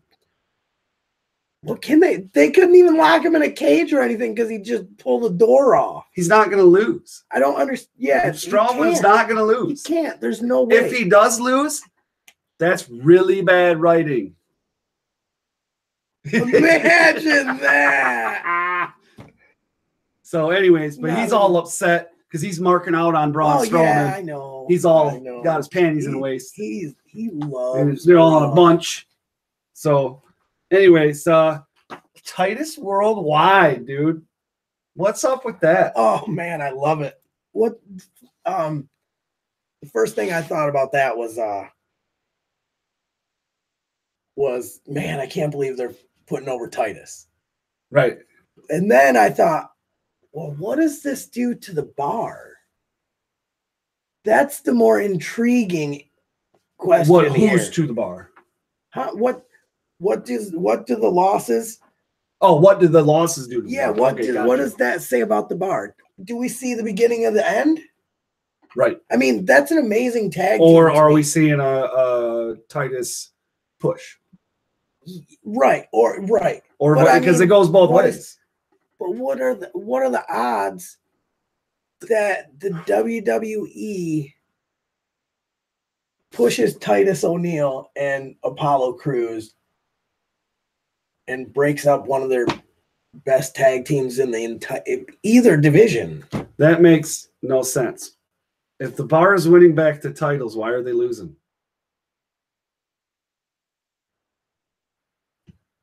what can they? They couldn't even lock him in a cage or anything because he just pulled the door off. He's not going to lose. I don't understand. Yeah. Strowman's not going to lose. He can't. There's no way. If he does lose, that's really bad writing. Imagine that. So anyways, but he's all upset because he's marking out on Braun Strowman. Yeah, I know. He's got his panties in a waist. He loves. They're all in a bunch. So, anyways, Titus Worldwide, dude. What's up with that? Oh man, I love it. What? The first thing I thought about that was man, I can't believe they're putting over Titus. Right. And then I thought, well, what does this do to the bar? That's the more intriguing question. Who's to the bar? What do the losses? Oh, what did the losses do to the bar? What does that say about the bar? Do we see the beginning of the end? Right. I mean, that's an amazing tag. Or are we seeing a Titus push? Right. Or because it goes both ways. But what are the odds that the WWE pushes Titus O'Neil and Apollo Crews and breaks up one of their best tag teams in the either division? That makes no sense. If the bar is winning back the titles, why are they losing?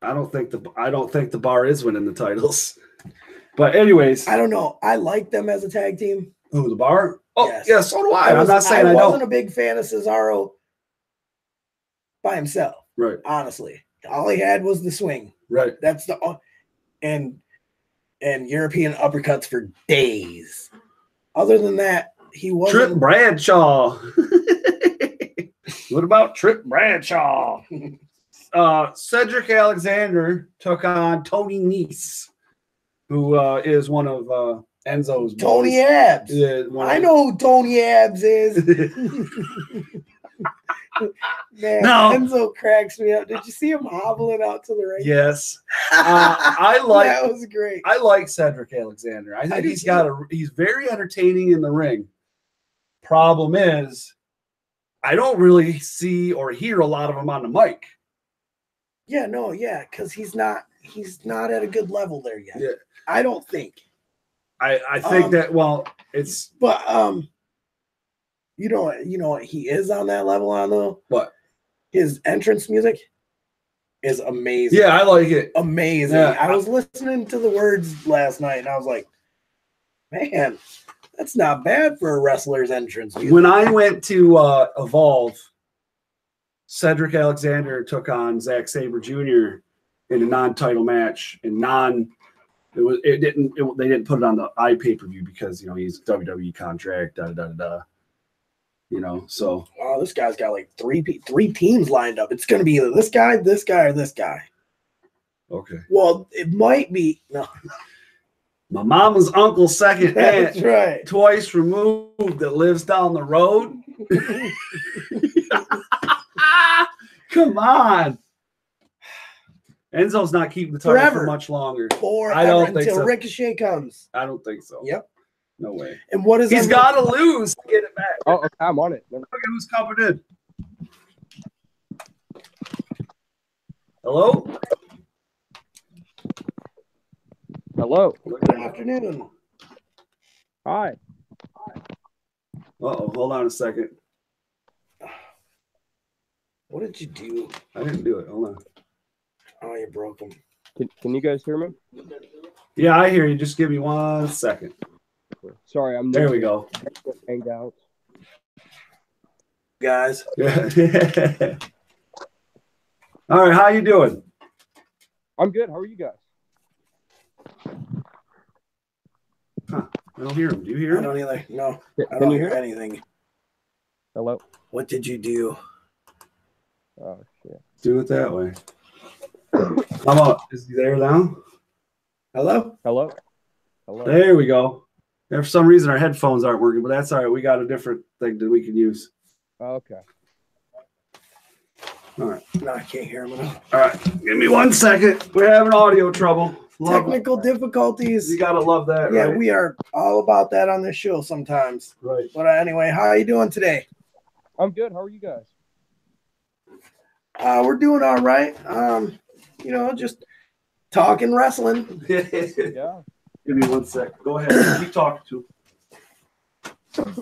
I don't think the bar is winning the titles. But anyways, I don't know. I like them as a tag team. Who, the bar? Oh, yes. Yeah, so do I. I'm not saying I don't. I wasn't a big fan of Cesaro by himself. Right. Honestly. All he had was the swing. Right. That's and European uppercuts for days. Other than that, he wasn't. Trip Bradshaw. What about Trip Bradshaw? Cedric Alexander took on Tony Nese, who is one of Enzo's Tony boys. Abs. I know who Tony Abs is. Man, No. Enzo cracks me up. Did you see him hobbling out to the ring? Yes. I like that was great. I like Cedric Alexander. I think he's very entertaining in the ring. Problem is, I don't really see or hear a lot of him on the mic. Because he's not at a good level there yet. Yeah. I don't think. I think but you know what he is on that level on though? What? His entrance music is amazing. Yeah, I like it. Amazing. Yeah. I was listening to the words last night and I was like, man, that's not bad for a wrestler's entrance music. When I went to Evolve, Cedric Alexander took on Zack Sabre Jr. in a non-title match, and they didn't put it on the pay-per-view because he's WWE contract, so. Oh, this guy's got like three teams lined up. It's going to be either this guy, or this guy. Okay. Well, it might be no. My mama's uncle's second aunt, That's right. twice removed, that lives down the road. Come on. Enzo's not keeping the title for much longer. I don't think so. Ricochet comes. I don't think so. Yep. No way. And what is he's got to lose to get it back? Oh, I'm on it. Look at who's coming in. Hello? Hello. Good afternoon. Hi. Uh-oh, hold on a second. What did you do? I didn't do it. Hold on. Oh, you broke him. Can you guys hear me? Yeah, I hear you. Just give me 1 second. Sorry, I'm there. We go. Hangouts. Guys. Yeah. All right, how you doing? I'm good. How are you guys? Huh. I don't hear him. Do you hear him? I don't either. No. I don't hear anything. Hello? What did you do? Oh, shit. Do it that way. Come on. Is he there now? Hello? Hello? Hello? There we go. And for some reason, our headphones aren't working, but that's all right. We got a different thing that we can use. Okay. All right. No, I can't hear him enough. All right. Give me 1 second. We're having audio trouble. Technical difficulties. You got to love that, Yeah, right? we are all about that on this show sometimes. Right. But anyway, how are you doing today? I'm good. How are you guys? We're doing all right. Just talking wrestling. Yeah. Give me 1 sec. Go ahead. Keep talking to him.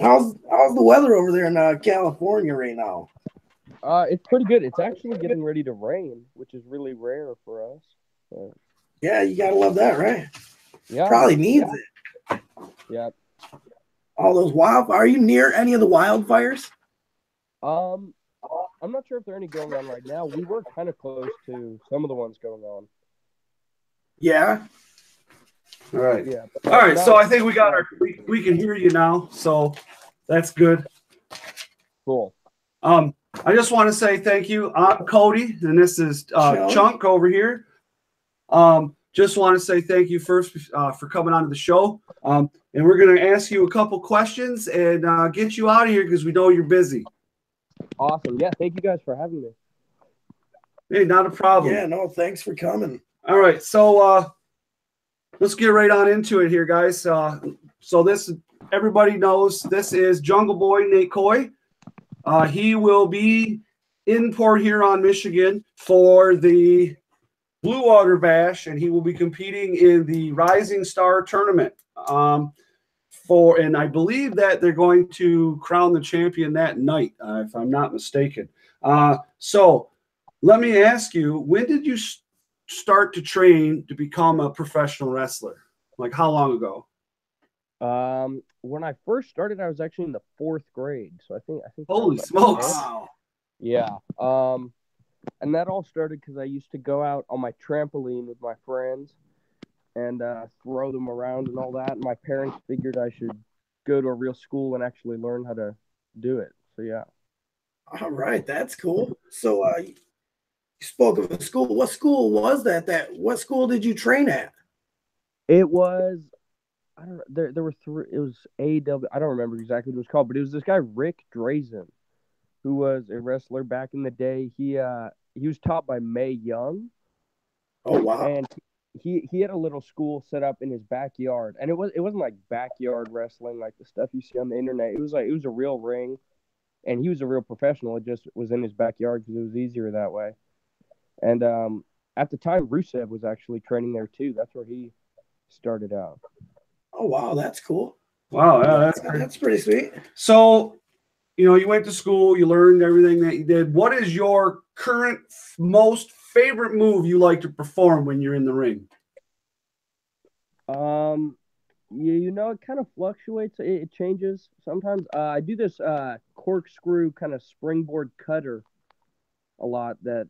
How's the weather over there in California right now? It's pretty good. It's actually getting ready to rain, which is really rare for us. But... Yeah, you gotta love that, right? Yeah. Probably needs it. Yeah. All those Are you near any of the wildfires? I'm not sure if there are any going on right now. We were kind of close to some of the ones going on. Yeah. All right. Yeah. All right. So I think we got we can hear you now. So that's good. Cool. I just want to say thank you. I'm Cody, and this is Chunk over here. Just want to say thank you first for coming on to the show. And we're going to ask you a couple questions and get you out of here because we know you're busy. Awesome. Yeah, thank you guys for having me. Hey, not a problem. Yeah, no, thanks for coming. All right, so let's get right on into it here, guys. So this, everybody knows, this is Jungle Boy Nate Coy. He will be in Port Huron, Michigan for the Blue Water Bash, and he will be competing in the Rising Star Tournament. And I believe that they're going to crown the champion that night, if I'm not mistaken. So let me ask you, when did you start to train to become a professional wrestler? Like how long ago? When I first started, I was actually in the 4th grade. So I think. Holy smokes! Wow. Yeah. And that all started because I used to go out on my trampoline with my friends and throw them around and all that. And my parents figured I should go to a real school and actually learn how to do it. So, yeah. All right. That's cool. So you spoke of a school. What school was that? What school did you train at? It was, I don't know, there were 3, it was AW, I don't remember exactly what it was called, but it was this guy, Rick Drazen, who was a wrestler back in the day. He was taught by Mae Young. Oh wow! And he had a little school set up in his backyard, and it wasn't like backyard wrestling like the stuff you see on the internet. It was a real ring, and he was a real professional. It just was in his backyard because it was easier that way. And at the time, Rusev was actually training there too. That's where he started out. Oh wow, that's cool. Wow, yeah, that's pretty sweet. So, you went to school, you learned everything that you did. What is your current most favorite move you like to perform when you're in the ring? It kind of fluctuates. It changes sometimes. I do this corkscrew kind of springboard cutter a lot that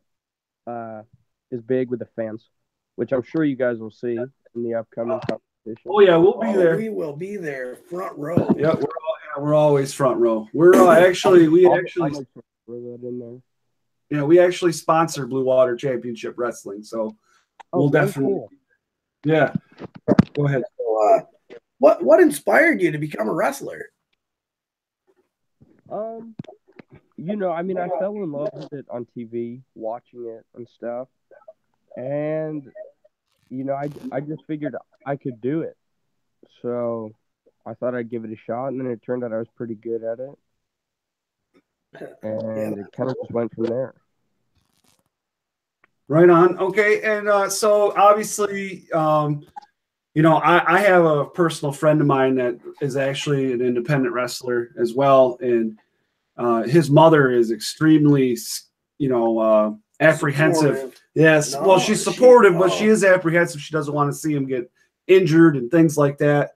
is big with the fans, which I'm sure you guys will see in the upcoming competition. Oh yeah, we'll be there. We will be there, front row. Yeah, we're always front row. We're actually we actually throw that in there. We actually sponsor Blue Water Championship Wrestling, so we'll definitely. Cool. Yeah, go ahead. So, what inspired you to become a wrestler? I fell in love with it on TV, watching it and stuff, and I just figured I could do it, so I thought I'd give it a shot, and then it turned out I was pretty good at it. And it kind of just went from there. Right on. Okay. And so obviously, I have a personal friend of mine that is actually an independent wrestler as well. And his mother is extremely, apprehensive. Supportive. Yes. No, well, she's supportive, but she is apprehensive. She doesn't want to see him get injured and things like that.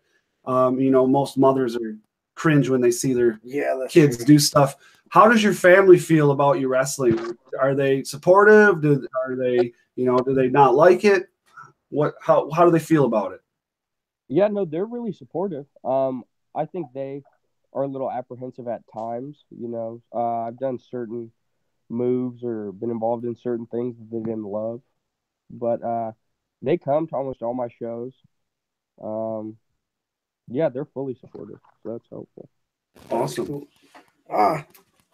Most mothers are cringe when they see their kids do stuff. How does your family feel about you wrestling? Are they supportive? Do they not like it? How do they feel about it? Yeah, no, they're really supportive. I think they are a little apprehensive at times. I've done certain moves or been involved in certain things that they didn't love, but they come to almost all my shows. Yeah, they're fully supportive, so that's helpful. Awesome.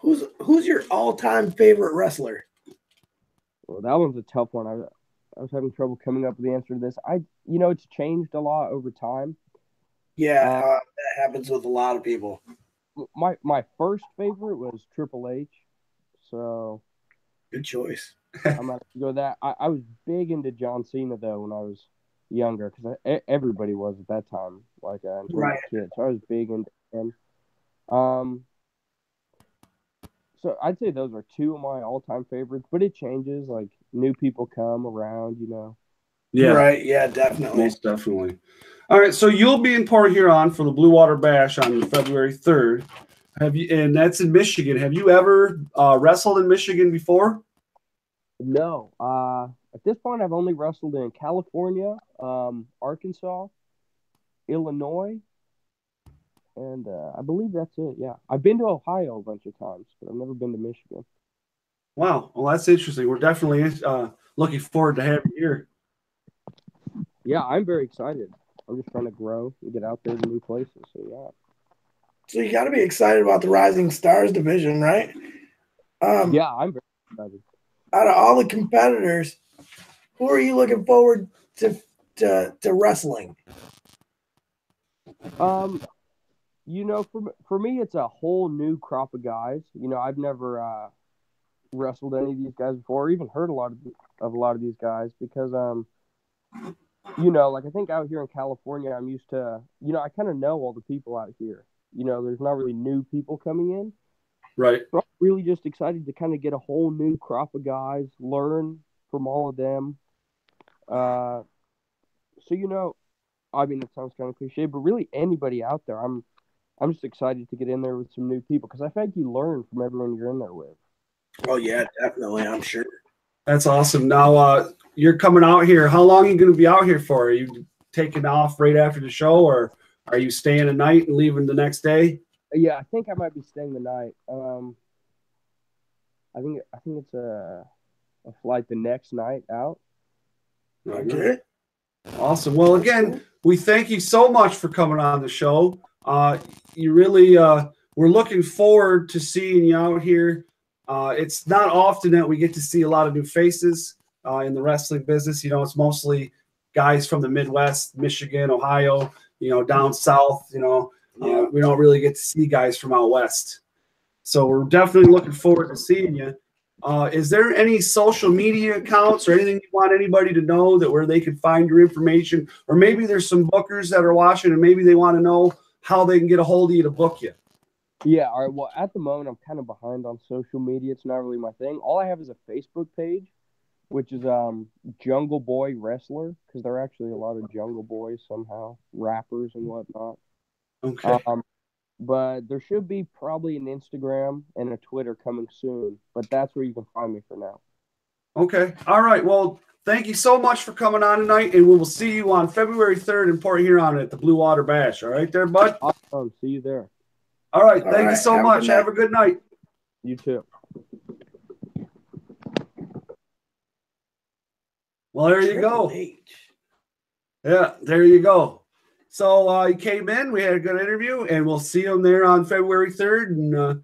Who's your all-time favorite wrestler? Well, that one's a tough one. I was having trouble coming up with the answer to this. It's changed a lot over time. Yeah, that happens with a lot of people. My first favorite was Triple H, so good choice. I'm gonna go that. I was big into John Cena though when I was younger because everybody was at that time, like right. Kid. So I was big into him. So I'd say those are two of my all-time favorites, but it changes. Like new people come around, Yeah. Right. Yeah, definitely. Most definitely. All right. So you'll be in Port Huron for the Blue Water Bash on February 3rd. And that's in Michigan. Have you ever wrestled in Michigan before? No. At this point, I've only wrestled in California, Arkansas, Illinois, and I believe that's it. Yeah, I've been to Ohio a bunch of times, but I've never been to Michigan. Wow, well, that's interesting. We're definitely looking forward to having you here. Yeah, I'm very excited. I'm just trying to grow and get out there to new places. So yeah. So you got to be excited about the Rising Stars division, right? Yeah, I'm very excited. Out of all the competitors, who are you looking forward to wrestling? For me, it's a whole new crop of guys. I've never wrestled any of these guys before, or even heard a lot of these guys because, like I think out here in California, I'm used to, I kind of know all the people out here. There's not really new people coming in. Right. So I'm really just excited to kind of get a whole new crop of guys, learn from all of them. I mean, it sounds kind of cliche, but really anybody out there, I'm just excited to get in there with some new people because I think you learn from everyone you're in there with. Oh, yeah, definitely. I'm sure. That's awesome. Now, you're coming out here. How long are you going to be out here for? Are you taking off right after the show, or are you staying a night and leaving the next day? Yeah, I think I might be staying the night. I think it's a flight the next night out. Okay. Awesome. Well, again, we thank you so much for coming on the show. You really, we're looking forward to seeing you out here It's not often that we get to see a lot of new faces in the wrestling business. You know, it's mostly guys from the Midwest, Michigan, Ohio, you know, down south. You know, we don't really get to see guys from out west. So we're definitely looking forward to seeing you. Is there any social media accounts or anything you want anybody to know that where they can find your information? Or maybe there's some bookers that are watching and maybe they want to know how they can get a hold of you to book you. Yeah, all right. Well, at the moment, I'm kind of behind on social media. It's not really my thing. All I have is a Facebook page, which is Jungle Boy Wrestler, because there are actually a lot of Jungle Boys somehow, rappers and whatnot. Okay. But there should be probably an Instagram and a Twitter coming soon. But that's where you can find me for now. Okay. All right. Well, thank you so much for coming on tonight, and we will see you on February 3rd in Port Huron at the Blue Water Bash. All right there, bud? Awesome. See you there. All right. Thank you so much. Have a good night. You too. Well, there you go. Yeah, there you go. So he came in. We had a good interview, and we'll see him there on February 3rd and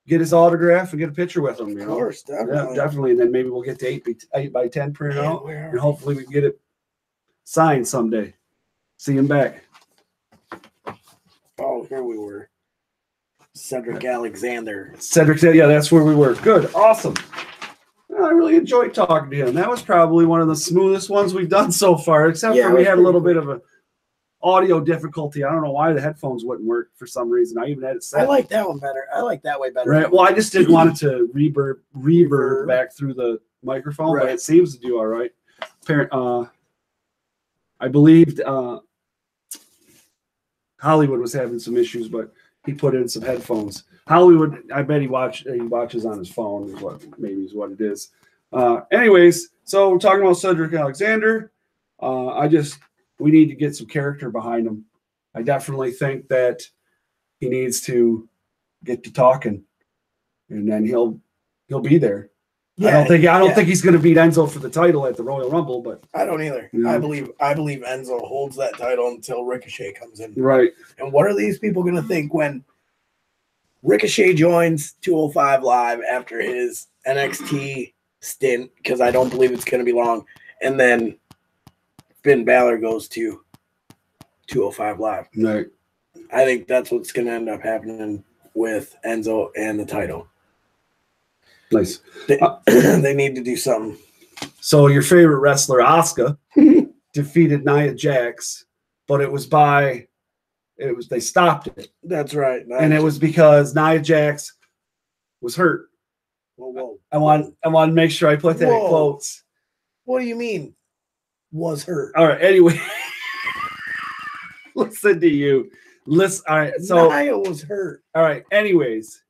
get his autograph and get a picture with him. You know? Of course, definitely. Yeah, definitely. And then maybe we'll get to 8 by 10 printed out, and hopefully we can get it signed someday. See him back. Oh, here we were. Cedric Alexander. Cedric, yeah, that's where we were. Good, awesome. I really enjoyed talking to him. That was probably one of the smoothest ones we've done so far, except for we had a little bit of a audio difficulty. I don't know why the headphones wouldn't work for some reason. I even had it set. I like that one better. I like that way better. Right. Well, I just didn't want it to reverb back through the microphone, but it seems to do all right. I believed Hollywood was having some issues, but he put in some headphones. Hollywood, I bet he watches on his phone is what it is. Anyways, so we're talking about Cedric Alexander. We need to get some character behind him. I definitely think that he needs to get to talking, and then he'll be there. Yeah, I don't think he's going to beat Enzo for the title at the Royal Rumble, but I don't either. You know. I believe Enzo holds that title until Ricochet comes in. Right. And what are these people going to think when Ricochet joins 205 Live after his NXT stint? Because I don't believe it's going to be long, and then Finn Balor goes to 205 Live. Right. I think that's what's going to end up happening with Enzo and the title. Nice. They need to do something. So your favorite wrestler, Asuka, defeated Nia Jax, but they stopped it. That's right. And it was because Nia Jax was hurt. Whoa. I want to make sure I put that in quotes. What do you mean was hurt? All right. Anyway, listen to you. Listen. All right. So Nia was hurt. All right. Anyways,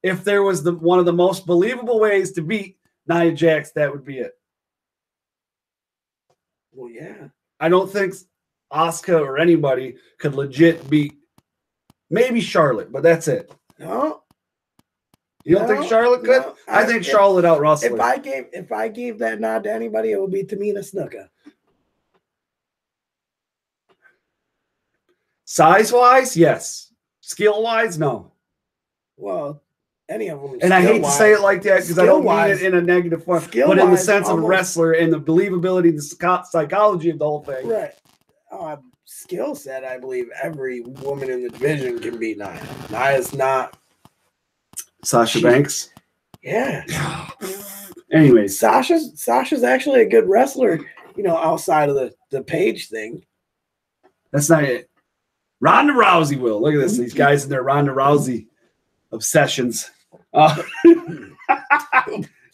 if there was one of the most believable ways to beat Nia Jax, that would be it. Well, yeah. I don't think Asuka or anybody could legit beat maybe Charlotte, but that's it. No. You don't think Charlotte could? No, I think Charlotte out Russell. If I gave that nod to anybody, it would be Tamina Snuka. Size-wise, yes. Skill-wise, no. Well, any of them. And I hate to say it like that because I don't mean it in a negative form, but in the sense of a wrestler and the believability, the psychology of the whole thing. Right. Skill set, I believe every woman in the division can beat Nia. Nia's not. Sasha Banks? Yeah. Anyways. Sasha's actually a good wrestler, outside of the Paige thing. That's not it. Ronda Rousey will. Look at this. These guys in their Ronda Rousey obsessions.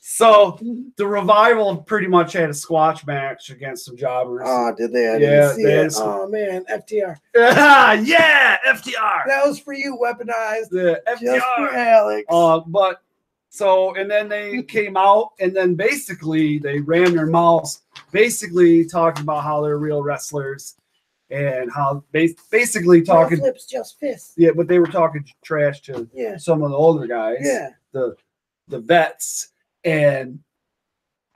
So the Revival pretty much had a squash match against some jobbers. Oh, did they? I didn't see it. Oh man, FTR. Yeah, FTR. That was for you, weaponized. The FTR. Just for Alex. And then they came out and then basically they ran their mouths, basically talking about how they're real wrestlers and how basically talking flips just fists. Yeah, but they were talking trash to some of the older guys. Yeah. The vets. And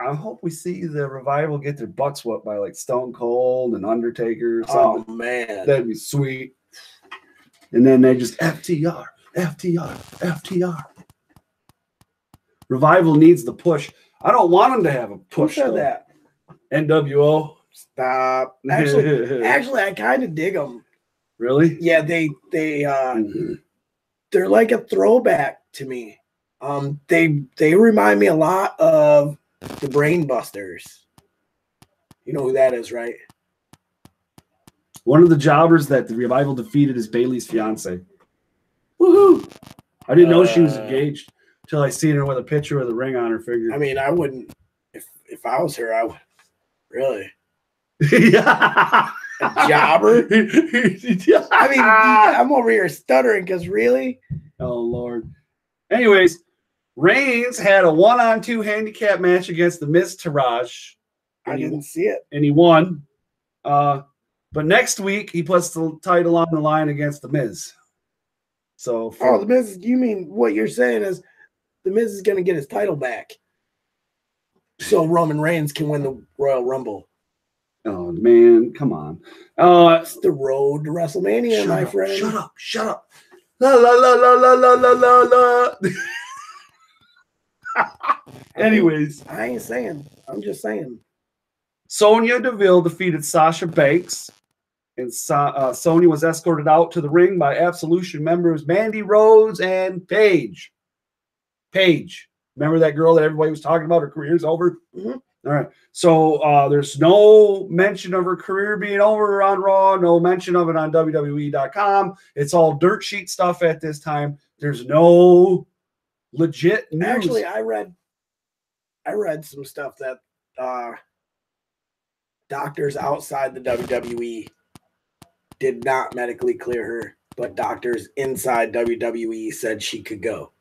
I hope we see the Revival get their butts whooped by like Stone Cold and Undertaker or something. Oh, man. That'd be sweet. And then they just FTR. Revival needs the push. I don't want them to have a push. Who said that? NWO. Stop. Actually, I kind of dig them. Really? Yeah, they're like a throwback to me. They remind me a lot of the Brainbusters. You know who that is, right? One of the jobbers that the Revival defeated is Bailey's fiance. Woohoo! I didn't know she was engaged until I seen her with a picture of the ring on her finger. I mean, I wouldn't if I was her. I would really. Yeah. A jobber? I mean, I'm over here stuttering because really. Oh Lord. Anyways, Reigns had a 1-on-2 handicap match against the Miz Taraj. I didn't see it, and he won. But next week he puts the title on the line against the Miz. So the Miz. You mean what you're saying is the Miz is going to get his title back, so Roman Reigns can win the Royal Rumble. Oh man, come on! It's the road to WrestleMania, my friend. Shut up! Shut up! La la la la la la la la la. Anyways, I ain't saying. I'm just saying. Sonya Deville defeated Sasha Banks, and Sonya was escorted out to the ring by Absolution members Mandy Rose and Paige. Paige, remember that girl that everybody was talking about? Her career's over. Mm-hmm. All right. So there's no mention of her career being over on Raw, no mention of it on WWE.com. It's all dirt sheet stuff at this time. There's no legit news. Actually, I read some stuff that doctors outside the WWE did not medically clear her, but doctors inside WWE said she could go.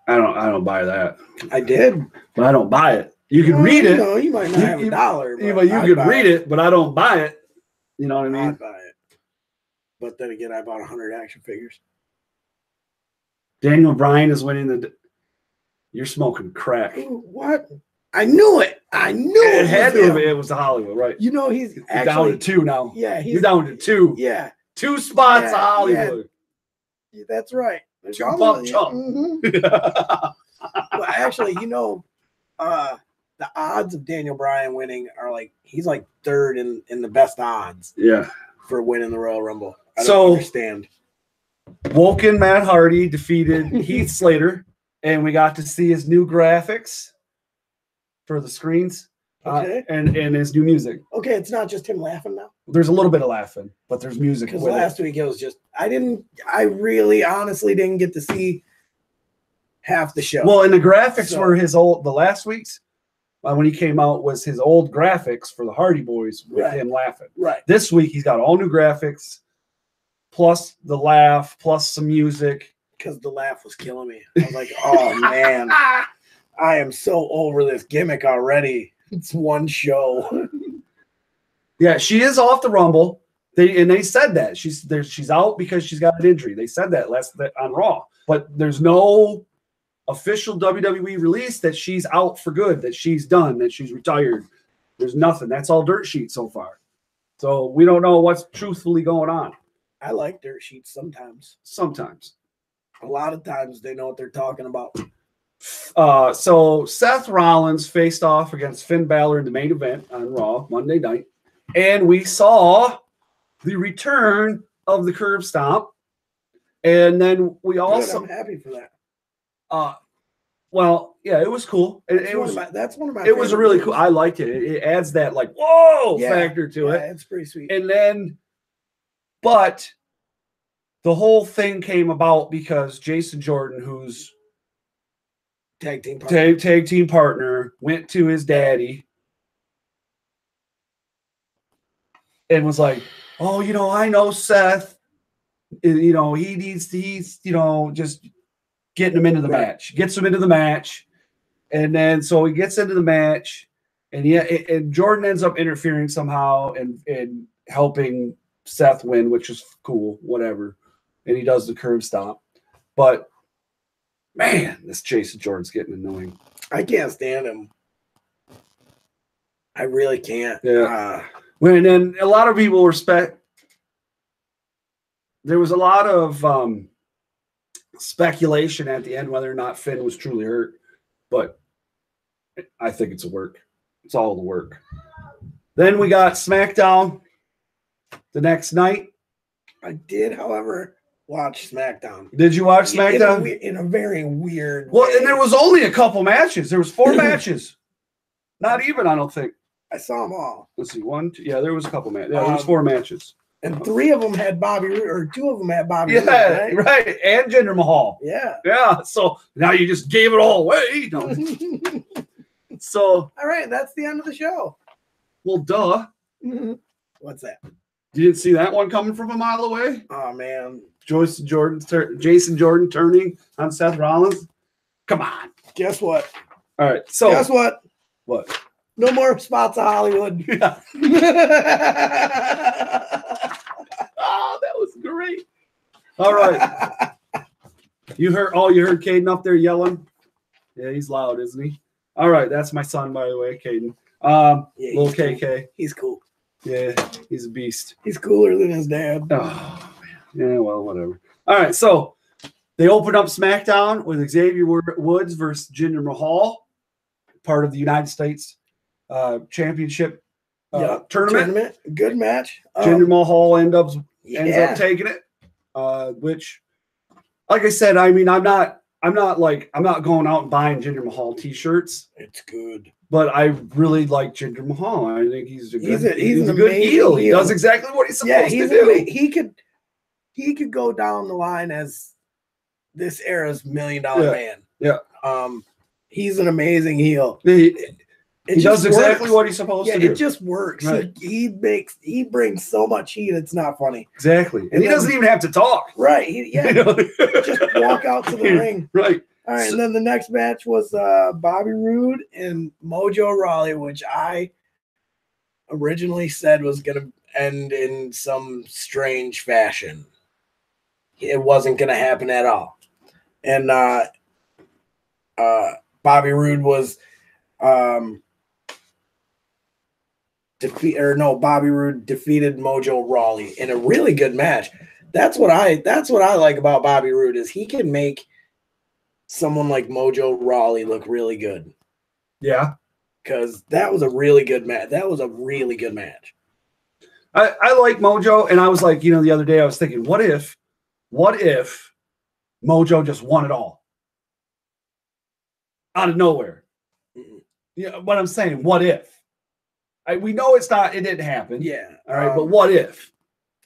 I don't buy that. I did, but I don't buy it. You can read it. No, you might not have a dollar. But you can read it, but I don't buy it. You know what I mean? I'd buy it. But then again, I bought 100 action figures. Daniel Bryan is winning the. You're smoking crack. What? I knew it. I knew it had to be. It was the Hollywood, right? You know he's actually down to 2 now. Yeah, you're down to 2. Yeah, 2 spots of Hollywood. Yeah, that's right. 2 bump chump. Well, actually, the odds of Daniel Bryan winning are he's 3rd in the best odds. Yeah, for winning the Royal Rumble. I don't understand. Woken Matt Hardy defeated Heath Slater, and we got to see his new graphics for the screens. Okay. And his new music. Okay, it's not just him laughing now. There's a little bit of laughing, but there's music. Because last week it was just I really honestly didn't get to see half the show. Well, and the graphics were the last week's when he came out was his old graphics for the Hardy Boys with him laughing. Right. This week he's got all new graphics, plus the laugh, plus some music. Because the laugh was killing me. I was like, oh man, I am so over this gimmick already. It's one show. Yeah, she is off the Rumble. They said that she's out because she's got an injury. They said that on Raw, but there's no official WWE release that she's out for good, that she's done, that she's retired. There's nothing. That's all dirt sheet so far. So we don't know what's truthfully going on. I like dirt sheets sometimes. Sometimes. A lot of times they know what they're talking about. So Seth Rollins faced off against Finn Balor in the main event on Raw Monday night. And we saw the return of the curb stomp. And then we also... I'm happy for that. Well, yeah, it was cool. That's one of my It was a really cool... I liked it. It adds that whoa factor to it. Yeah, it's pretty sweet. And then... But the whole thing came about because Jason Jordan, who's tag team partner, went to his daddy and was like, oh, I know Seth, he's just getting him into the match, gets him into the match. And then, so he gets into the match and Jordan ends up interfering somehow and helping Seth win, which is cool, whatever. And he does the curb stomp. But man, this Jason Jordan's getting annoying. I can't stand him. I really can't. Yeah. And then a lot of people respect. There was a lot of speculation at the end whether or not Finn was truly hurt, but I think it's a work. It's all the work. Then we got SmackDown the next night. I did, however, watch SmackDown. Did you watch SmackDown? In a very weird way. And there was only a couple matches. There was 4 matches. Not even, I don't think. I saw them all. Let's see, 1, 2. Yeah, there was a couple matches. Yeah, there was 4 matches. And 3 of them had Bobby Roode, or 2 of them had Bobby Roode. Yeah, right. And Jinder Mahal. Yeah. Yeah. So now you just gave it all away. No. So. All right, that's the end of the show. Well, duh. What's that? You didn't see that one coming from a mile away? Oh, man. Jason Jordan turning on Seth Rollins. Come on. Guess what? All right. So. Guess what? What? No more spots of Hollywood. Yeah. Oh, that was great. All right. You heard Caden up there yelling? Yeah, he's loud, isn't he? All right, that's my son, by the way, Caden. Little KK. Cool. He's cool. Yeah, he's a beast. He's cooler than his dad. Oh, man. Yeah, well, whatever. All right, so they opened up SmackDown with Xavier Woods versus Jinder Mahal, part of the United States Championship tournament. Good match. Jinder Mahal ends up taking it, which, like I said, I mean, I'm not going out and buying Jinder Mahal t-shirts. It's good. But I really like Jinder Mahal. I think he's a good heel. He does exactly what he's supposed to do. He could go down the line as this era's $1 million man. Yeah. He's an amazing heel. He does exactly what he's supposed to do. It just works. Right. He brings so much heat. It's not funny. Exactly. And he doesn't even have to talk. Right. Just walk out to the ring. Right. All right. And then the next match was Bobby Roode and Mojo Rawley, which I originally said was going to end in some strange fashion. It wasn't going to happen at all. And Bobby Roode was Bobby Roode defeated Mojo Rawley in a really good match. That's what I like about Bobby Roode, is he can make someone like Mojo Rawley look really good. Yeah. Because that was a really good match. I like Mojo, and I was like, the other day I was thinking, what if Mojo just won it all out of nowhere? Yeah, what I'm saying, what if? We know it didn't happen. Yeah. All right, but what if?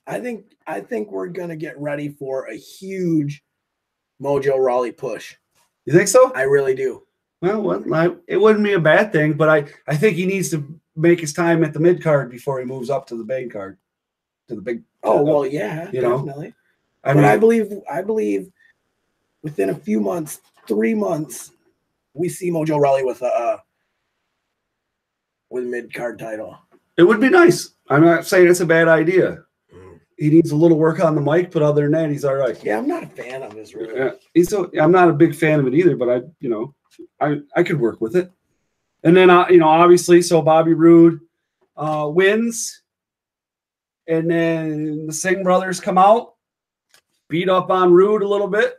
I think we're gonna get ready for a huge Mojo Rawley push. You think so? I really do. Well, it wouldn't be a bad thing, but I think he needs to make his time at the mid card before he moves up to the main card, to the big. Yeah, definitely. I believe within a few months, 3 months, we see Mojo Rawley with a mid card title. It would be nice. I'm not saying it's a bad idea. He needs a little work on the mic, but other than that, he's all right. Yeah, I'm not a fan of his really. Yeah, I'm not a big fan of it either, but I could work with it. And then obviously, so Bobby Roode wins, and then the Singh brothers come out, beat up on Roode a little bit.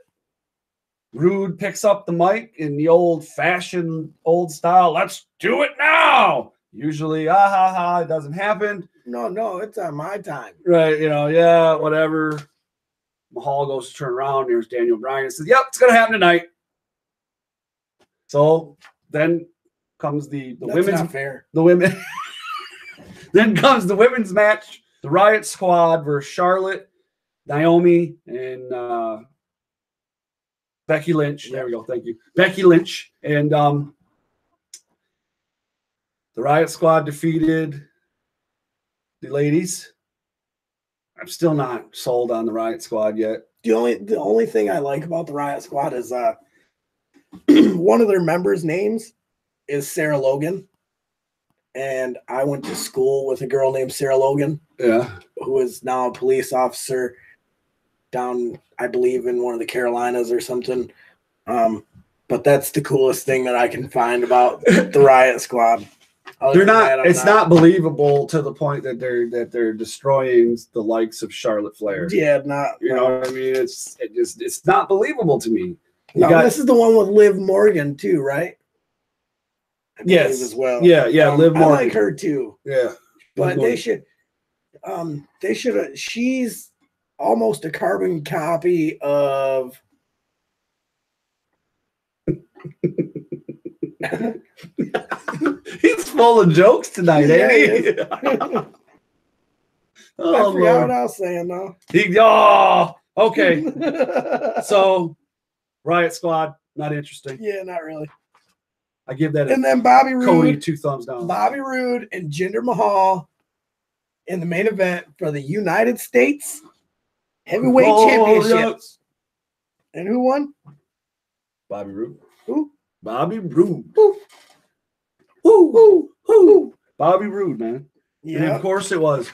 Roode picks up the mic in the old-fashioned, old style. Let's do it now. Usually, it doesn't happen. No, it's on my time. Right, whatever. Mahal goes to turn around. There's Daniel Bryan and says, "Yep, it's gonna happen tonight." So then comes the women's. Not fair. The women. Then comes the women's match: the Riot Squad versus Charlotte, Naomi, and Becky Lynch. There we go. Thank you, Becky Lynch, and the Riot Squad defeated the ladies. I'm still not sold on the Riot Squad yet. The only thing I like about the Riot Squad is one of their members' names is Sarah Logan. And I went to school with a girl named Sarah Logan. Yeah. Who is now a police officer down, I believe, in one of the Carolinas or something. But that's the coolest thing that I can find about the Riot Squad. They're not. It's not believable to the point that they're destroying the likes of Charlotte Flair. Yeah, not. You know what I mean? It's not believable to me. This is the one with Liv Morgan too, right? Yes, as well. Yeah, Liv Morgan. I like her too. Yeah, but they should. They should have. She's almost a carbon copy of. He's full of jokes tonight, ain't he? I forgot what I was saying though. Okay. So, Riot Squad, not interesting. Yeah, not really. I give that. And then Bobby Roode, Cody, 2 thumbs down. Bobby Roode and Jinder Mahal in the main event for the United States Heavyweight Championship. Yes. And who won? Bobby Roode. Who? Bobby Roode. Woo. Bobby Roode, man. Yeah. And of course it was.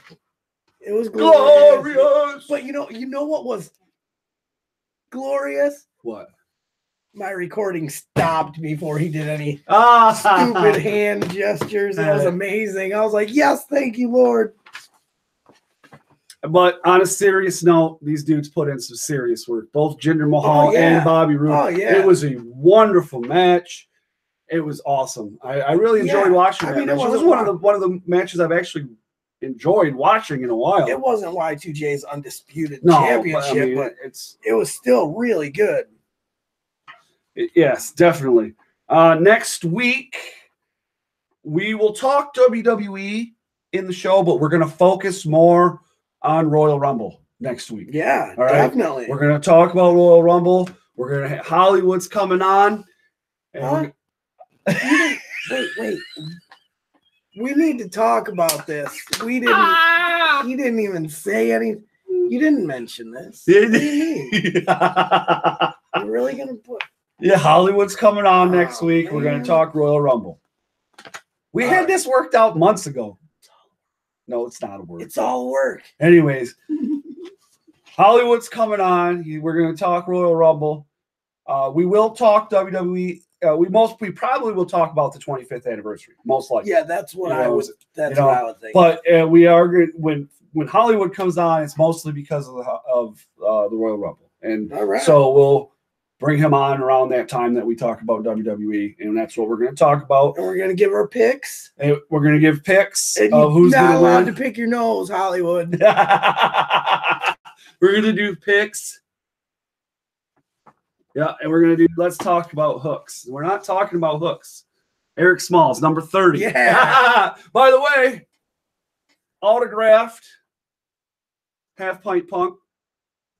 It was glorious. But you know what was glorious? What? My recording stopped before he did any stupid hand gestures. That was amazing. I was like, yes, thank you, Lord. But on a serious note, these dudes put in some serious work. Both Jinder Mahal and Bobby Roode. Oh, yeah. It was a wonderful match. It was awesome. I really enjoyed watching that match. It was one of the matches I've actually enjoyed watching in a while. It wasn't Y2J's undisputed championship, but it was still really good. Yes, definitely. Next week, we will talk WWE in the show, but we're going to focus more on Royal Rumble next week. Yeah, all right? Definitely. We're going to talk about Royal Rumble. We're going to have Hollywood's coming on. And Wait. We need to talk about this. He didn't even say anything. You didn't mention this. What do you mean? You're really going to put... Yeah, Hollywood's coming on next week. Man. We're going to talk Royal Rumble. We had this worked out months ago. No, it's not a work. It's all work. Anyways, Hollywood's coming on. We're going to talk Royal Rumble. We will talk WWE. We probably will talk about the 25th anniversary, most likely. Yeah, that's what I would. That's what I would think. But we are when Hollywood comes on, it's mostly because of the Royal Rumble, and so we'll bring him on around that time that we talk about WWE, and that's what we're going to talk about. And we're going to give our picks. And we're going to give picks of who's going to win. Not allowed to pick your nose, Hollywood. We're going to do picks. Yeah, and we're going to do, let's talk about hooks. We're not talking about hooks. Eric Smalls, number 30. Yeah. By the way, autographed, Half Pint Punk,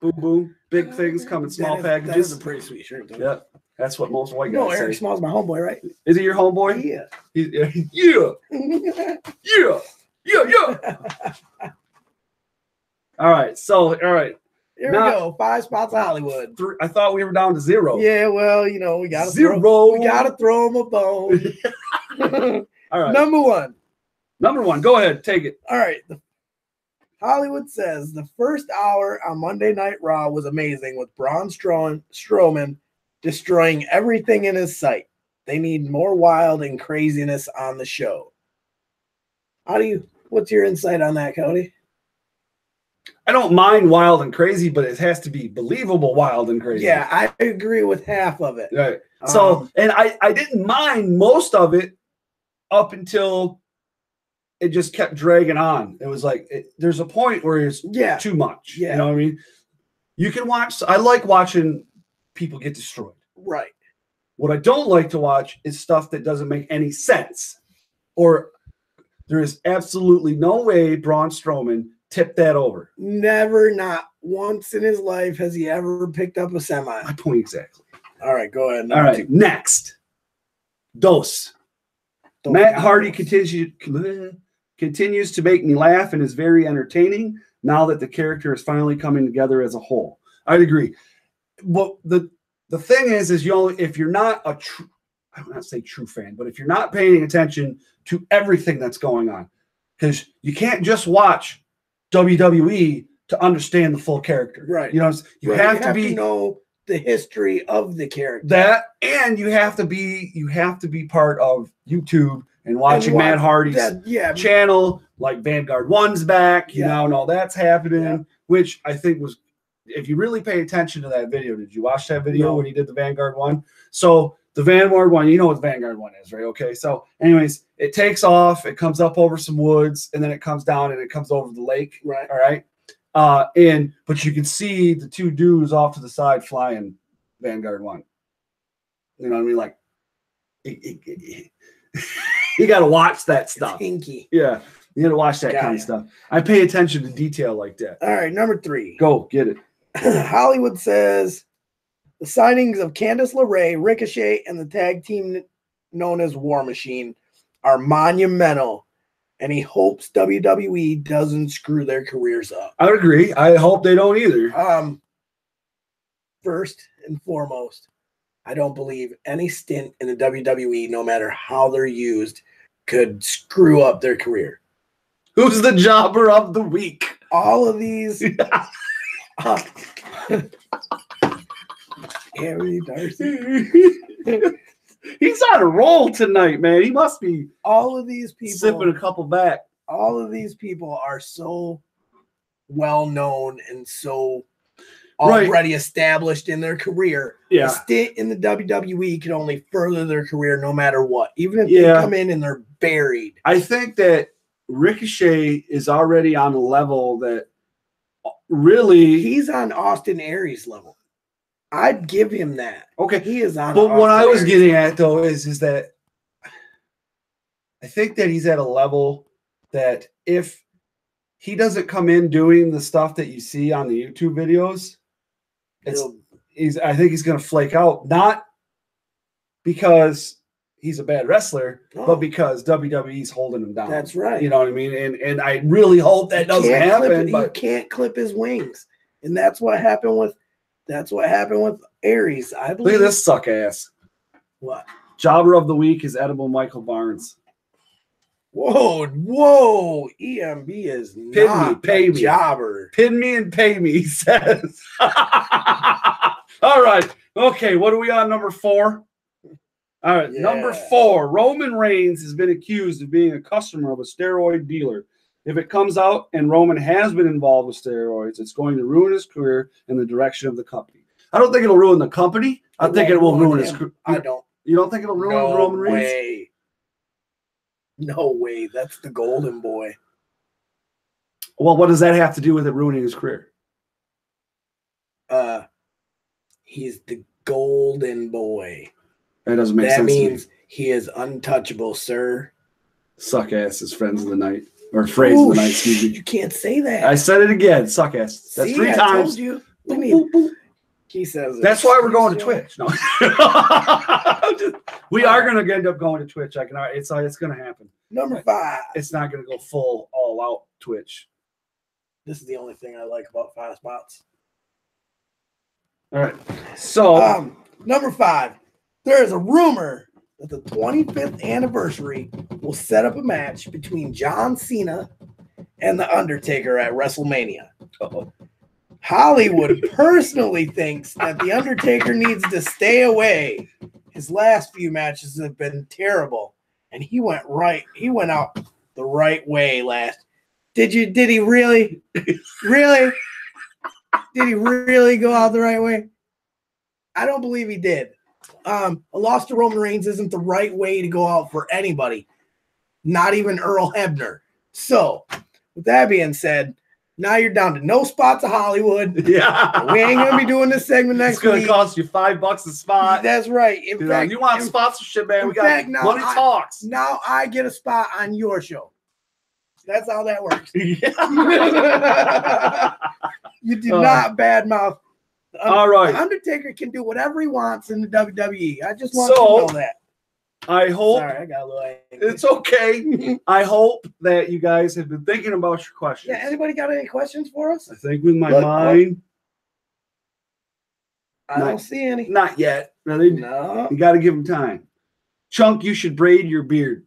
boom, boom, big things come in small packages. That is a pretty sweet shirt, though. Yeah, that's what most white guys say. Eric Smalls is my homeboy, right? Is he your homeboy? Yeah. Yeah. All right. Here we go. 5 spots of Hollywood. I thought we were down to 0. Yeah, well, we got to throw him a bone. All right. Number one. Go ahead. Take it. All right. Hollywood says the first hour on Monday Night Raw was amazing with Braun Strowman destroying everything in his sight. They need more wild and craziness on the show. What's your insight on that, Cody? I don't mind wild and crazy, but it has to be believable wild and crazy. Yeah, I agree with half of it. Right. So, and I didn't mind most of it up until it just kept dragging on. It was like, there's a point where it's too much. Yeah. You know what I mean? You can watch, I like watching people get destroyed. Right. What I don't like to watch is stuff that doesn't make any sense. Or there is absolutely no way Braun Strowman tipped that over. Never, not once in his life has he ever picked up a semi. My point exactly. All right, go ahead. All right, next. Dos. Matt Hardy continues to make me laugh and is very entertaining now that the character is finally coming together as a whole. I'd agree. Well, the thing is if you're not a true, I don't want to say true fan, but if you're not paying attention to everything that's going on, because you can't just watch WWE to understand the full character. Right. You have to know the history of the character. That, and you have to be part of YouTube and watching Matt Hardy's channel, like Vanguard 1's back, you know, and all that's happening, which I think was, if you really pay attention to that video, did you watch that video when he did the Vanguard 1? So the Vanguard 1, you know what the Vanguard 1 is, right? Okay, so anyways, it takes off, it comes up over some woods, and then it comes down and it comes over the lake, right? All right. But you can see the two dudes off to the side flying Vanguard 1. You know what I mean? Like, you got to watch that stuff. Hinky. Yeah, you got to watch that kind of stuff. I pay attention to detail like that. All right, number 3. Go get it. Hollywood says the signings of Candice LeRae, Ricochet, and the tag team known as War Machine are monumental, and he hopes WWE doesn't screw their careers up. I would agree. I hope they don't either. First and foremost, I don't believe any stint in the WWE, no matter how they're used, could screw up their career. Who's the jobber of the week? All of these. Harry Darcy. He's on a roll tonight, man. He must be all of these people sipping a couple back. All of these people are so well known and so already established in their career. Yeah. A stint in the WWE can only further their career no matter what. Even if they come in and they're buried. I think that Ricochet is already on a level that really he's on Austin Aries level. I'd give him that. Okay. He is on. But what I was getting at though is that I think that he's at a level that if he doesn't come in doing the stuff that you see on the YouTube videos, I think he's going to flake out. Not because he's a bad wrestler, but because WWE's holding him down. That's right. You know what I mean? And I really hope that doesn't happen. But you can't clip his wings, and that's what happened with Aries. I believe. Look at this suck ass. What? Jobber of the week is Edible Michael Barnes. Whoa! EMB is not pay me, jobber. Pin me and pay me, he says. All right. Okay, what are we on, number 4? All right, number 4. Roman Reigns has been accused of being a customer of a steroid dealer. If it comes out and Roman has been involved with steroids, it's going to ruin his career in the direction of the company. I don't think it'll ruin the company. I think it will ruin his career. I don't. You don't think it'll ruin Roman Reigns? No way. That's the golden boy. Well, what does that have to do with it ruining his career? He's the golden boy. That doesn't make sense. That means he is untouchable, sir. Suck ass is friends of the night. Or phrase of the night, excuse me. You can't say that. I said it again. Suck ass. That's 3 times. I told you. I mean, he says that's why we're going to Twitch. No. We are going to end up going to Twitch. It's going to happen. Number 5. It's not going to go full all out Twitch. This is the only thing I like about 5 spots. All right. So number 5. There is a rumor that the 25th anniversary will set up a match between John Cena and The Undertaker at WrestleMania. Hollywood personally thinks that The Undertaker needs to stay away. His last few matches have been terrible, and he went out the right way last. Did he really? Really? Did he really go out the right way? I don't believe he did. A loss to Roman Reigns isn't the right way to go out for anybody, not even Earl Hebner. So, with that being said, now you're down to no spots of Hollywood. Yeah. We ain't going to be doing this segment next week. It's going to cost you $5 a spot. That's right. In fact, you want sponsorship, man. We got money talks. Now I get a spot on your show. That's how that works. You do not badmouth. All right. The Undertaker can do whatever he wants in the WWE. I just want you to know that. I hope. Sorry, I got a little angry. It's okay. I hope that you guys have been thinking about your questions. Yeah, anybody got any questions for us? I think with my mind. I don't see any. Not yet. Really? No. You got to give them time. Chunk, you should braid your beard.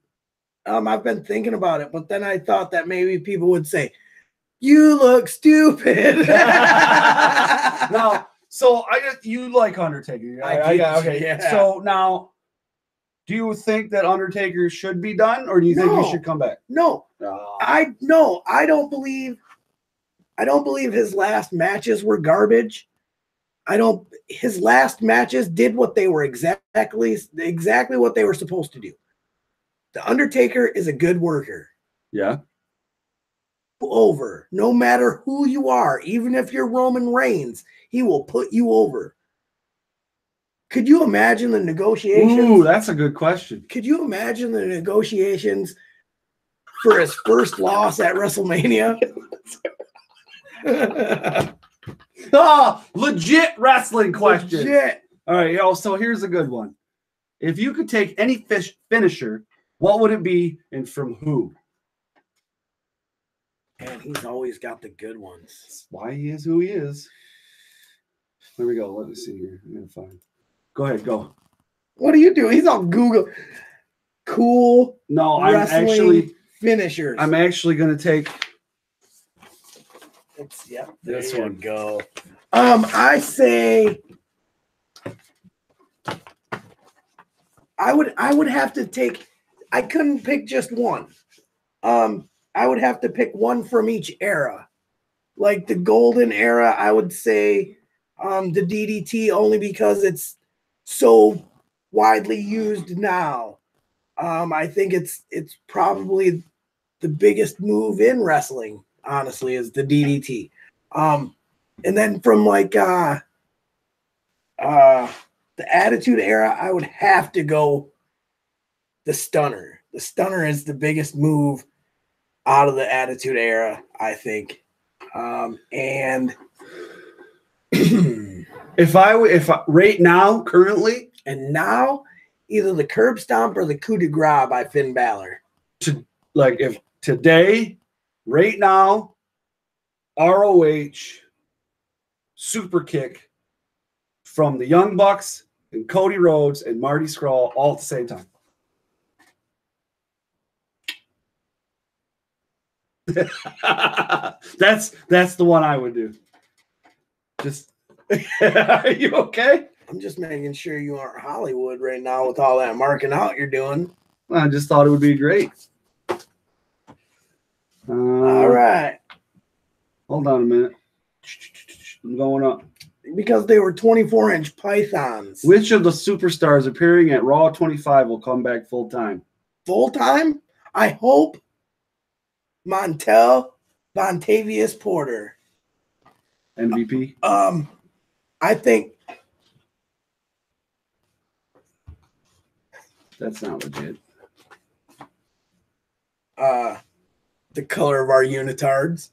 I've been thinking about it, but then I thought that maybe people would say, "You look stupid." No. So you like Undertaker. Okay. Yeah. So now Do you think that Undertaker should be done, or do you think he should come back? No. I don't believe his last matches were garbage. His last matches did what they were exactly what they were supposed to do. The Undertaker is a good worker. Yeah. Over, no matter who you are, even if you're Roman Reigns, he will put you over. Could you imagine the negotiations? Ooh, that's a good question. Could you imagine the negotiations for his first loss at WrestleMania? Legit wrestling question. Legit. All right, yo, so here's a good one. If you could take any finisher, what would it be and from who? And he's always got the good ones. That's why he is who he is. There we go. Let me see here. I'm gonna find. Go ahead, go. What are you doing? He's on Google. Cool. No, I'm actually finishers. I'm actually gonna take this one. Go. I say I would have to take. I couldn't pick just one. I would have to pick one from each era. Like the golden era, I would say the DDT, only because it's so widely used now. I think it's probably the biggest move in wrestling, honestly, is the DDT. And then from like the Attitude Era, I would have to go the Stunner. The Stunner is the biggest move out of the Attitude Era, I think. And if I right now, currently, and now, either the Curb Stomp or the Coup de Grace by Finn Balor. If today, right now, ROH super kick from the Young Bucks and Cody Rhodes and Marty Scurll all at the same time. That's the one I would do. Just are you okay? I'm just making sure you aren't Hollywood right now with all that marking out you're doing. I just thought it would be great. All right. Hold on a minute. I'm going up. Because they were 24-inch pythons. Which of the superstars appearing at Raw 25 will come back full time? Full time? I hope Montel Vontavious Porter. MVP? I think that's not legit. The color of our unitards.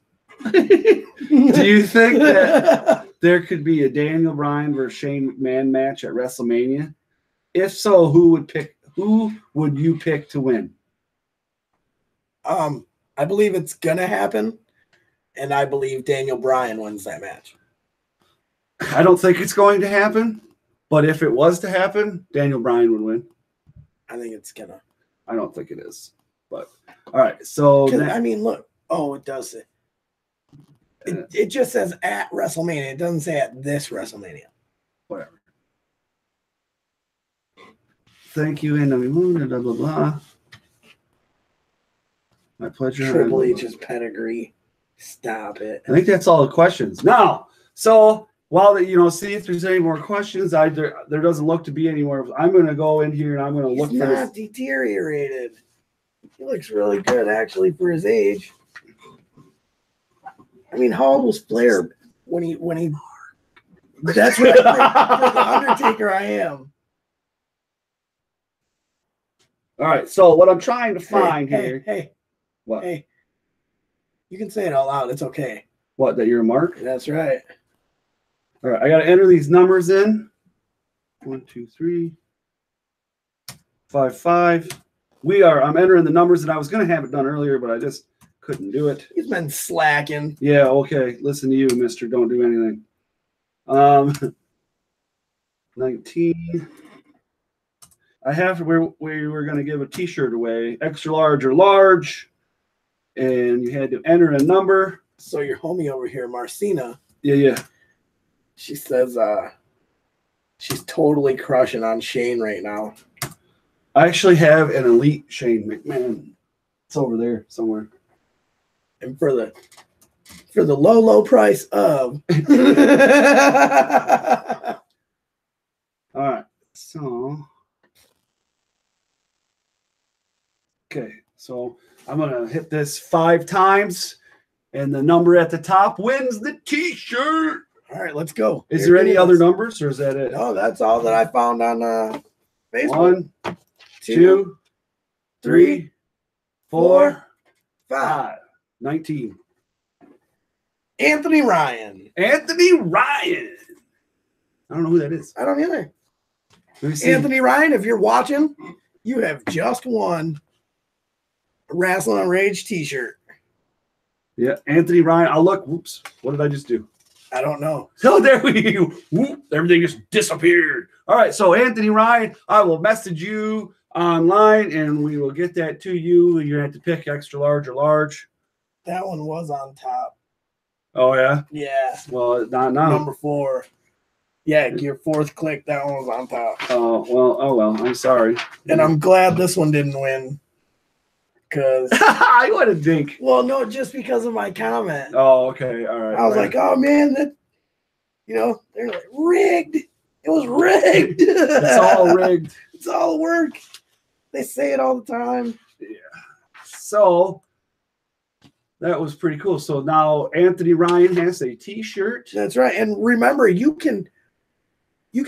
Do you think that there could be a Daniel Bryan versus Shane McMahon match at WrestleMania? If so, who would you pick to win? I believe it's gonna happen, and I believe Daniel Bryan wins that match. I don't think it's going to happen, but if it was to happen, Daniel Bryan would win. I think it's gonna. I don't think it is, but all right. So I mean, look. Oh, it does it. It just says at WrestleMania. It doesn't say at this WrestleMania. Whatever. Thank you, and blah blah blah. My pleasure. Triple H's pedigree. Stop it. I think that's all the questions. Now, so while see if there's any more questions, there doesn't look to be anywhere. I'm going to go in here and I'm going to look for this. He's not deteriorated. He looks really good, actually, for his age. I mean, how old was Flair when he? That's right. For the Undertaker, I am. All right. So what I'm trying to find here. Hey. What? Hey. You can say it out loud. It's okay. What? That you're a mark? That's right. All right. I got to enter these numbers in. 1, 2, 3, 5, 5. I'm entering the numbers, and I was going to have it done earlier, but I just couldn't do it. He's been slacking. Yeah, okay. Listen to you, mister. Don't do anything. 19. We were going to give a t-shirt away, extra large or large, and you had to enter a number. So your homie over here, Marcina. Yeah. She says she's totally crushing on Shane right now. I actually have an Elite Shane McMahon. It's over there somewhere. And for the low price of. All right. So, okay. So I'm going to hit this 5 times, and the number at the top wins the T-shirt. All right, let's go. Is there any other numbers, or is that it? No, that's all that I found on Facebook. 1, 2, 3, 4, 5. 19. Anthony Ryan. Anthony Ryan. I don't know who that is. I don't either. Let me see. Anthony Ryan, if you're watching, you have just won a Rasslin on Rage t-shirt. Yeah, Anthony Ryan. I'll look. Whoops. What did I just do? I don't know. So there we whoop, everything just disappeared. All right, so Anthony Ryan, I will message you online, and we will get that to you. You're going to have to pick extra large or large. That one was on top. Oh, yeah? Yeah. Well, not now. Number 4. Yeah, your 4th click, that one was on top. Oh, well, I'm sorry. And I'm glad this one didn't win. Because I would have dink. Well, no, just because of my comment. Oh, okay. All right. I was like, oh, man, that, they're like, rigged. It was rigged. It's all rigged. It's all work. They say it all the time. Yeah. So that was pretty cool. So now Anthony Ryan has a t-shirt. That's right. And remember, you can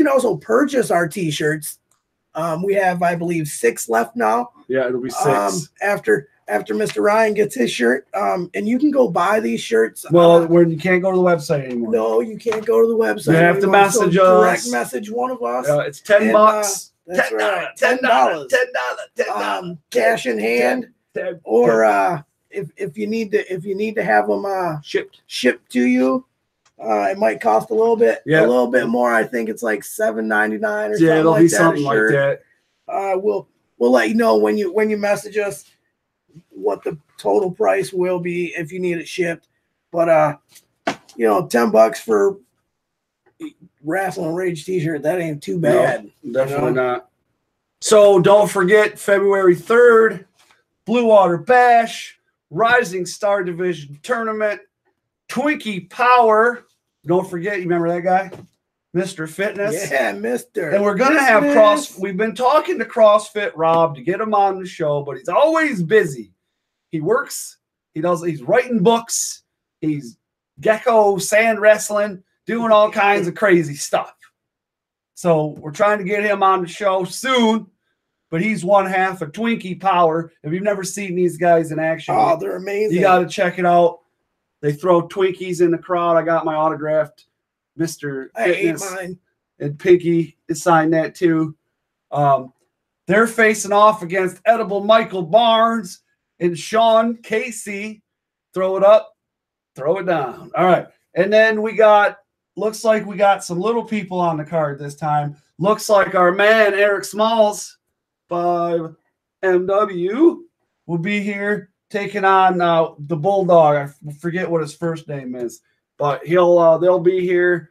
also purchase our t-shirts. We have, I believe, 6 left now. Yeah, it'll be 6. After Mr. Ryan gets his shirt. And you can go buy these shirts. Well, when you can't go to the website anymore. No, you can't go to the website. You have to message us. Direct message one of us. It's $10. That's $10, right. $10. Cash in hand. 10. Or if you need to have them shipped to you. It might cost a little bit more. I think it's like $7.99 or something. Yeah, it'll be something like that. We'll let you know when you message us what the total price will be if you need it shipped. But $10 for Rasslin Rage t-shirt, that ain't too bad. No, definitely not. So don't forget February 3rd, Blue Water Bash, Rising Star Division Tournament, Twinkie Power. Don't forget, you remember that guy? Mr. Fitness. Yeah, Mr. And we're going to have we've been talking to CrossFit Rob to get him on the show, but he's always busy. He works, he's writing books, he's gecko sand wrestling, doing all kinds of crazy stuff. So we're trying to get him on the show soon, but he's one half of Twinkie Power. If you've never seen these guys in action, oh, they're amazing. You got to check it out. They throw Twinkies in the crowd. I got my autographed Mr. Fitness. I ate mine. And Piggy signed that too. They're facing off against Edible Michael Barnes and Sean Casey. Throw it up, throw it down. All right. And then looks like we got some little people on the card this time. Looks like our man, Eric Smalls, 5MW, will be here taking on the Bulldog. I forget what his first name is, but they'll be here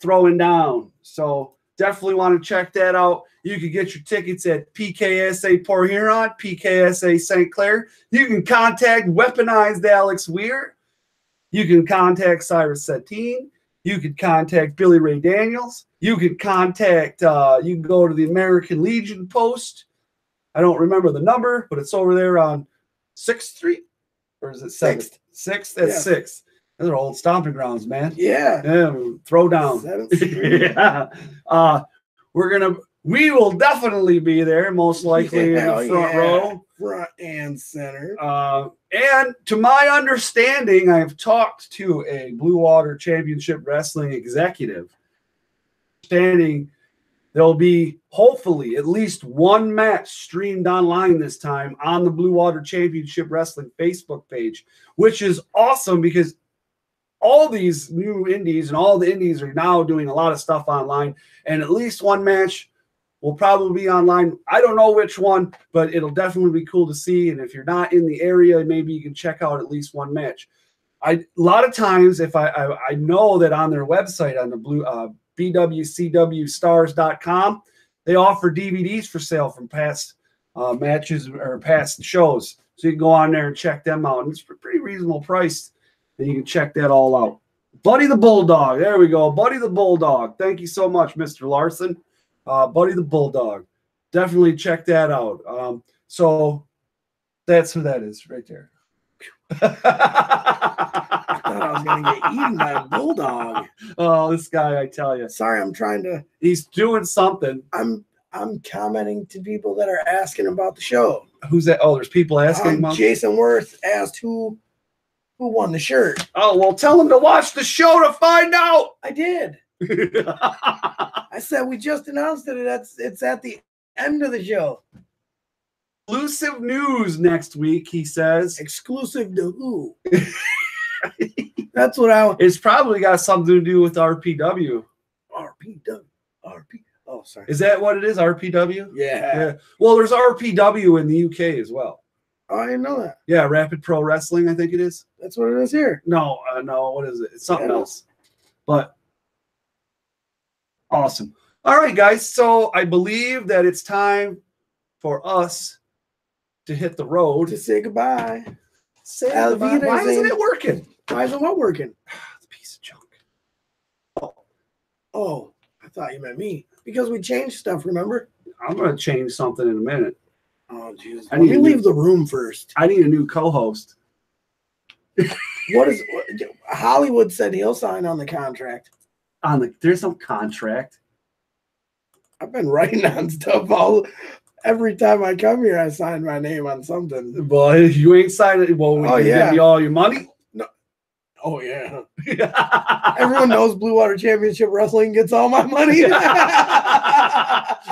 throwing down. So definitely want to check that out. You can get your tickets at PKSA Port Huron, PKSA St. Clair. You can contact Weaponized Alex Weir. You can contact Cyrus Satine. You can contact Billy Ray Daniels. You can contact, you can go to the American Legion post. I don't remember the number, but it's over there on 6th Street, or is it 7th? 6th? That's 6th. Those are old stomping grounds, man. Yeah. Throw down. 7th Street. Yeah. We will definitely be there, most likely in the front row. Front and center. And to my understanding, I've talked to a Blue Water Championship Wrestling executive. There'll be hopefully at least one match streamed online this time on the Blue Water Championship Wrestling Facebook page, which is awesome because all these new indies and all the indies are now doing a lot of stuff online, and at least one match will probably be online. I don't know which one, but it'll definitely be cool to see. And if you're not in the area, maybe you can check out at least one match. A lot of times, if I know that on their website, on the BWCWstars.com, they offer DVDs for sale from past matches or past shows. So you can go on there and check them out. And it's a pretty reasonable price. And you can check that all out. Buddy the Bulldog. There we go. Buddy the Bulldog. Thank you so much, Mr. Larson. Buddy the Bulldog. Definitely check that out. So that's who that is right there. I thought I was going to get eaten by a bulldog. Oh, this guy, I tell you. Sorry, I'm trying to. He's doing something. I'm commenting to people that are asking about the show. Who's that? Oh, there's people asking about. Jason Worth asked who won the shirt. Oh, well, tell him to watch the show to find out. I did. I said we just announced it. It's at the end of the show. Exclusive news next week, he says. Exclusive to who? That's what I. It's probably got something to do with RPW. RP. Oh, sorry. Is that what it is? RPW? Yeah. Well, there's RPW in the UK as well. Oh, I didn't know that. Yeah, Rapid Pro Wrestling, I think it is. That's what it is here. No, what is it? It's something else. But awesome. All right, guys. So I believe that it's time for us to hit the road. To say goodbye. Say goodbye. Why isn't it working? Why isn't what working? It's a piece of junk. Oh, I thought you meant me. Because we changed stuff, remember? I'm going to change something in a minute. Oh, Jesus. Let me leave the room first. I need a new co-host. What Hollywood said he'll sign on the contract. There's no contract. I've been writing on stuff every time I come here. I sign my name on something. Boy, you ain't signing. Well, give me all your money. No. Oh yeah. Everyone knows Blue Water Championship Wrestling gets all my money.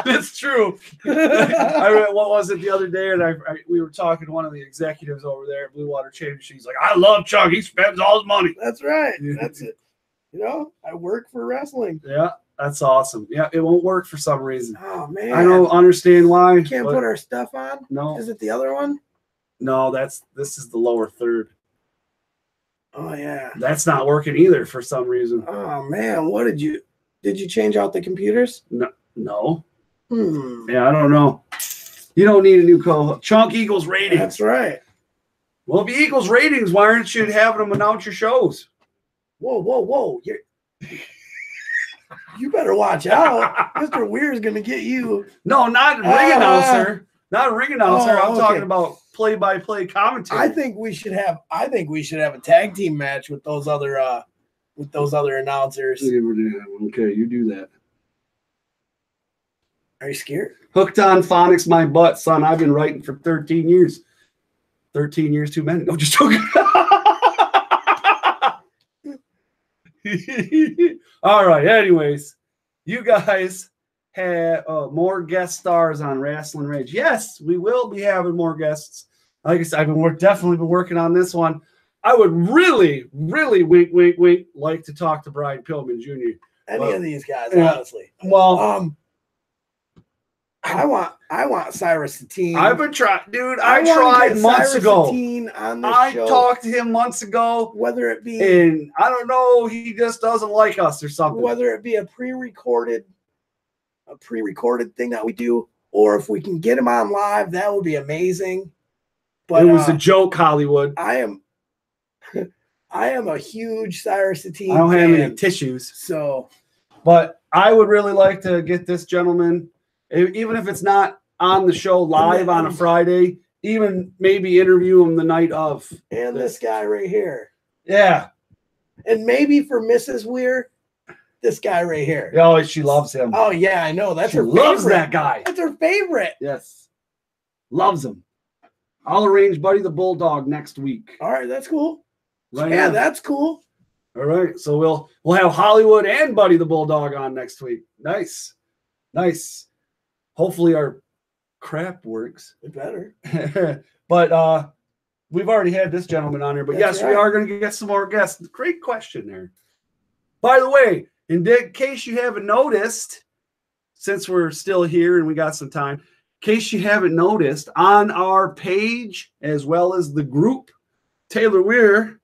That's true. I read, what was it the other day? And we were talking to one of the executives over there at Blue Water Championship. He's like, I love Chuck. He spends all his money. That's right. That's it. I work for wrestling. Yeah, that's awesome. Yeah, it won't work for some reason. Oh man, I don't understand why. We can't put our stuff on. No, is it the other one? No, this is the lower third. Oh yeah, that's not working either for some reason. Oh man, did you change out the computers? No. Yeah, I don't know. You don't need a new Chunk Eagles ratings. That's right. Well, if he equals ratings, why aren't you having them announce your shows? Whoa. You better watch out. Mr. Weir's going to get you. No, not ring announcer. Not a ring announcer. I'm talking about play-by-play commentary. I think we should have a tag team match with those other announcers. Okay, you do that. Are you scared? Hooked on phonics, my butt, son. I've been writing for 13 years. 13 years too many. No, just joking. All right. Anyways, you guys had more guest stars on Rasslin Rage. Yes, we will be having more guests. Like I said, definitely been working on this one. I would really, really wink, like to talk to Brian Pillman Jr. Any of these guys, honestly. Well, I want Cyrus Satine. I've been trying, dude. I tried months ago. I talked to him months ago. Whether it be, and I don't know, he just doesn't like us or something. Whether it be a pre-recorded thing that we do, or if we can get him on live, that would be amazing. But it was a joke, Hollywood. I am a huge Cyrus Satine. I don't have any tissues, so. But I would really like to get this gentleman. Even if it's not on the show live on a Friday, even maybe interview him the night of. And this guy right here. Yeah. And maybe for Mrs. Weir, this guy right here. Oh, she loves him. Oh, yeah, I know. That's her favorite. Loves that guy. That's her favorite. Yes. Loves him. I'll arrange Buddy the Bulldog next week. All right, that's cool. Right yeah, now. That's cool. All right. So we'll have Hollywood and Buddy the Bulldog on next week. Nice. Hopefully our crap works. It better. But we've already had this gentleman on here. But That's yes, right. we are going to get some more guests. Great question there. By the way, in case you haven't noticed, since we're still here and we got some time, in case you haven't noticed, on our page as well as the group, Taylor Weir,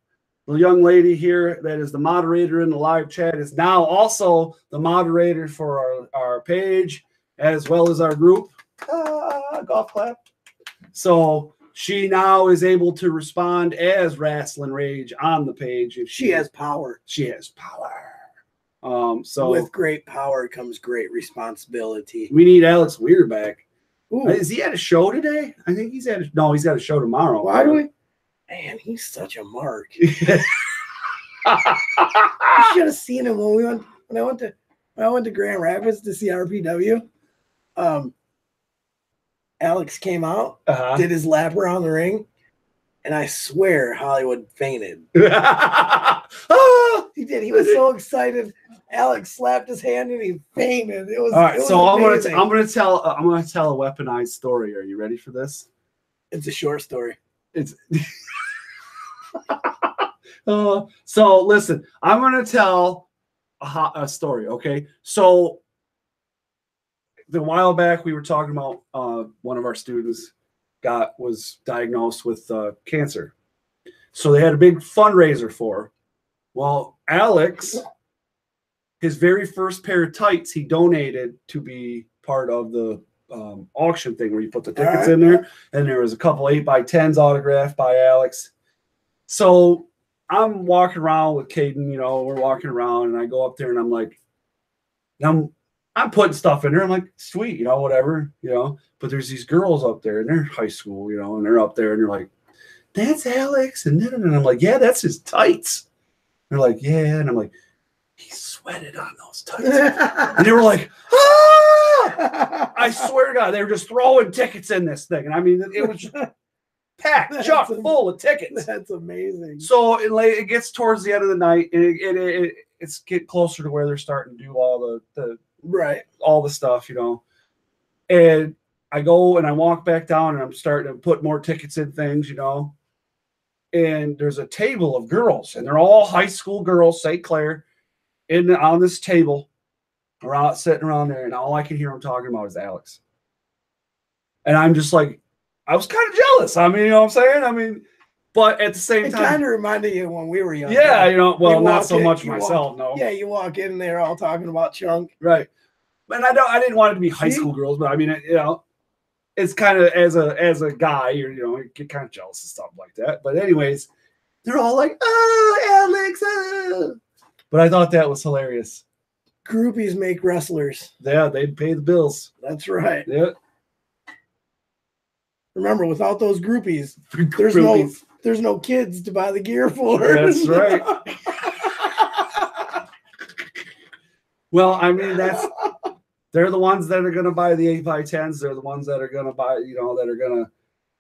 the young lady here that is the moderator in the live chat, is now also the moderator for our page as well as our group. Golf clap. So she now is able to respond as Rasslin Rage on the page. If She has power. She has power. So with great power comes great responsibility. We need Alex Weir back. Ooh. Is he at a show today? I think he's at no, he's got a show tomorrow. Why do we? Man, he's such a mark. You should have seen him when I went to Grand Rapids to see RPW. Alex came out, did his lap around the ring, and I swear Hollywood fainted. He did. He was so excited. Alex slapped his hand and he fainted. It was all right. So I'm gonna tell a weaponized story. Are you ready for this? It's a short story. It's so listen. I'm gonna tell a story. Okay, so a while back we were talking about one of our students was diagnosed with cancer, so they had a big fundraiser for her. Well, Alex, his very first pair of tights he donated to be part of the auction thing where you put the tickets in there, and there was a couple 8x10s autographed by Alex. So I'm walking around with Caden, we're walking around, and I go up there and I'm like, I'm putting stuff in there. I'm like, sweet, whatever, but there's these girls up there and they're high school, and they're up there and they're like, that's Alex. And then I'm like, yeah, that's his tights. They're like, yeah. And I'm like, he sweated on those tights. And they were like, ah! I swear to God, they were just throwing tickets in this thing. And I mean, it was packed, chock full of tickets. That's amazing. So it gets towards the end of the night, and it's getting closer to where they're starting to do all all the stuff, And I go and I walk back down, and I'm starting to put more tickets in things, And there's a table of girls, and they're all high school girls, St. Clair, on this table, sitting around there, and all I can hear them talking about is Alex. And I'm just like, I was kind of jealous. I mean, you know what I'm saying? I mean, but at the same time, it kind of reminded you when we were young. Yeah, not so much myself, no. Yeah, you walk in and they're all talking about chunk. Right. And I didn't want it to be high school girls, but I mean, it's kind of as a guy, you get kind of jealous and stuff like that. But anyways, they're all like, oh, Alex. Oh. But I thought that was hilarious. Groupies make wrestlers. Yeah, they pay the bills. That's right. Yeah. Remember, without those groupies, there's no kids to buy the gear for. That's right. Well, I mean, they're the ones that are going to buy the 8x10s. They're the ones that are going to buy, that are going to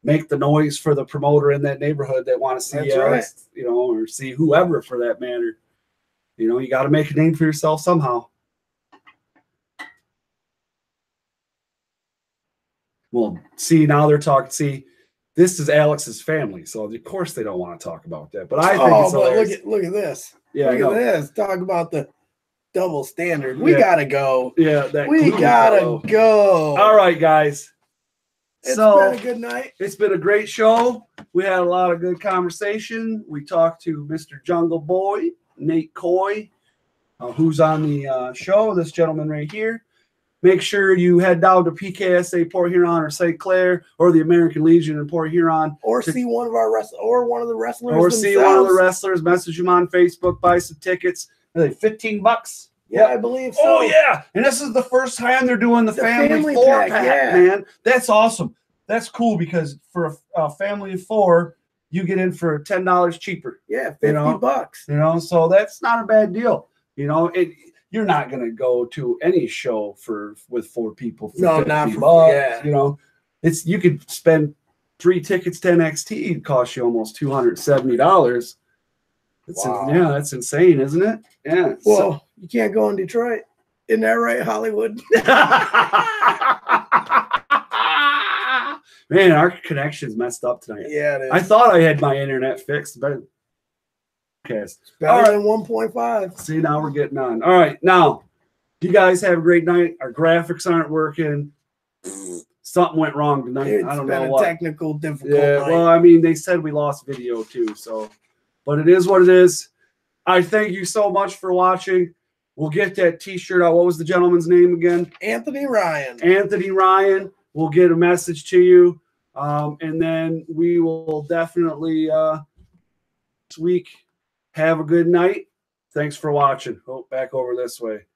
make the noise for the promoter in that neighborhood that want to see Alex, or see whoever for that matter. You got to make a name for yourself somehow. Well, see, now they're talking. See, this is Alex's family, so of course they don't want to talk about that. But I think it's hilarious. Look at this. Yeah, look at this. Talk about the double standard. We gotta go. Yeah, we gotta go. All right, guys. It's been a good night. It's been a great show. We had a lot of good conversation. We talked to Mr. Jungle Boy, Nate Coy, who's on the show. This gentleman right here. Make sure you head down to PKSA Port Huron or St. Clair or the American Legion in Port Huron. Or see one of our wrestlers or one of the wrestlers. Or see one of the wrestlers. Message them on Facebook. Buy some tickets. Are they $15? Yeah, I believe so. Oh, yeah. And this is the first time they're doing the family 4-pack, man. That's awesome. That's cool because for a family of 4, you get in for $10 cheaper. Yeah, $50. So that's not a bad deal. You're not going to go to any show with 4 people for $50. You could spend 3 tickets to NXT. It cost you almost $270. Wow. That's insane, isn't it? Yeah. Well, you can't go in Detroit. Isn't that right, Hollywood? Man, our connection's messed up tonight. Yeah, it is. I thought I had my internet fixed, but better than 1.5. See, now we're getting on. All right, now, you guys have a great night. Our graphics aren't working. Something went wrong tonight. I don't know what. Technical difficulty. Yeah, well, I mean, they said we lost video too, but it is what it is. I thank you so much for watching. We'll get that T-shirt out. What was the gentleman's name again? Anthony Ryan. Anthony Ryan. We'll get a message to you. And then we will definitely this week have a good night. Thanks for watching. Oh, back over this way.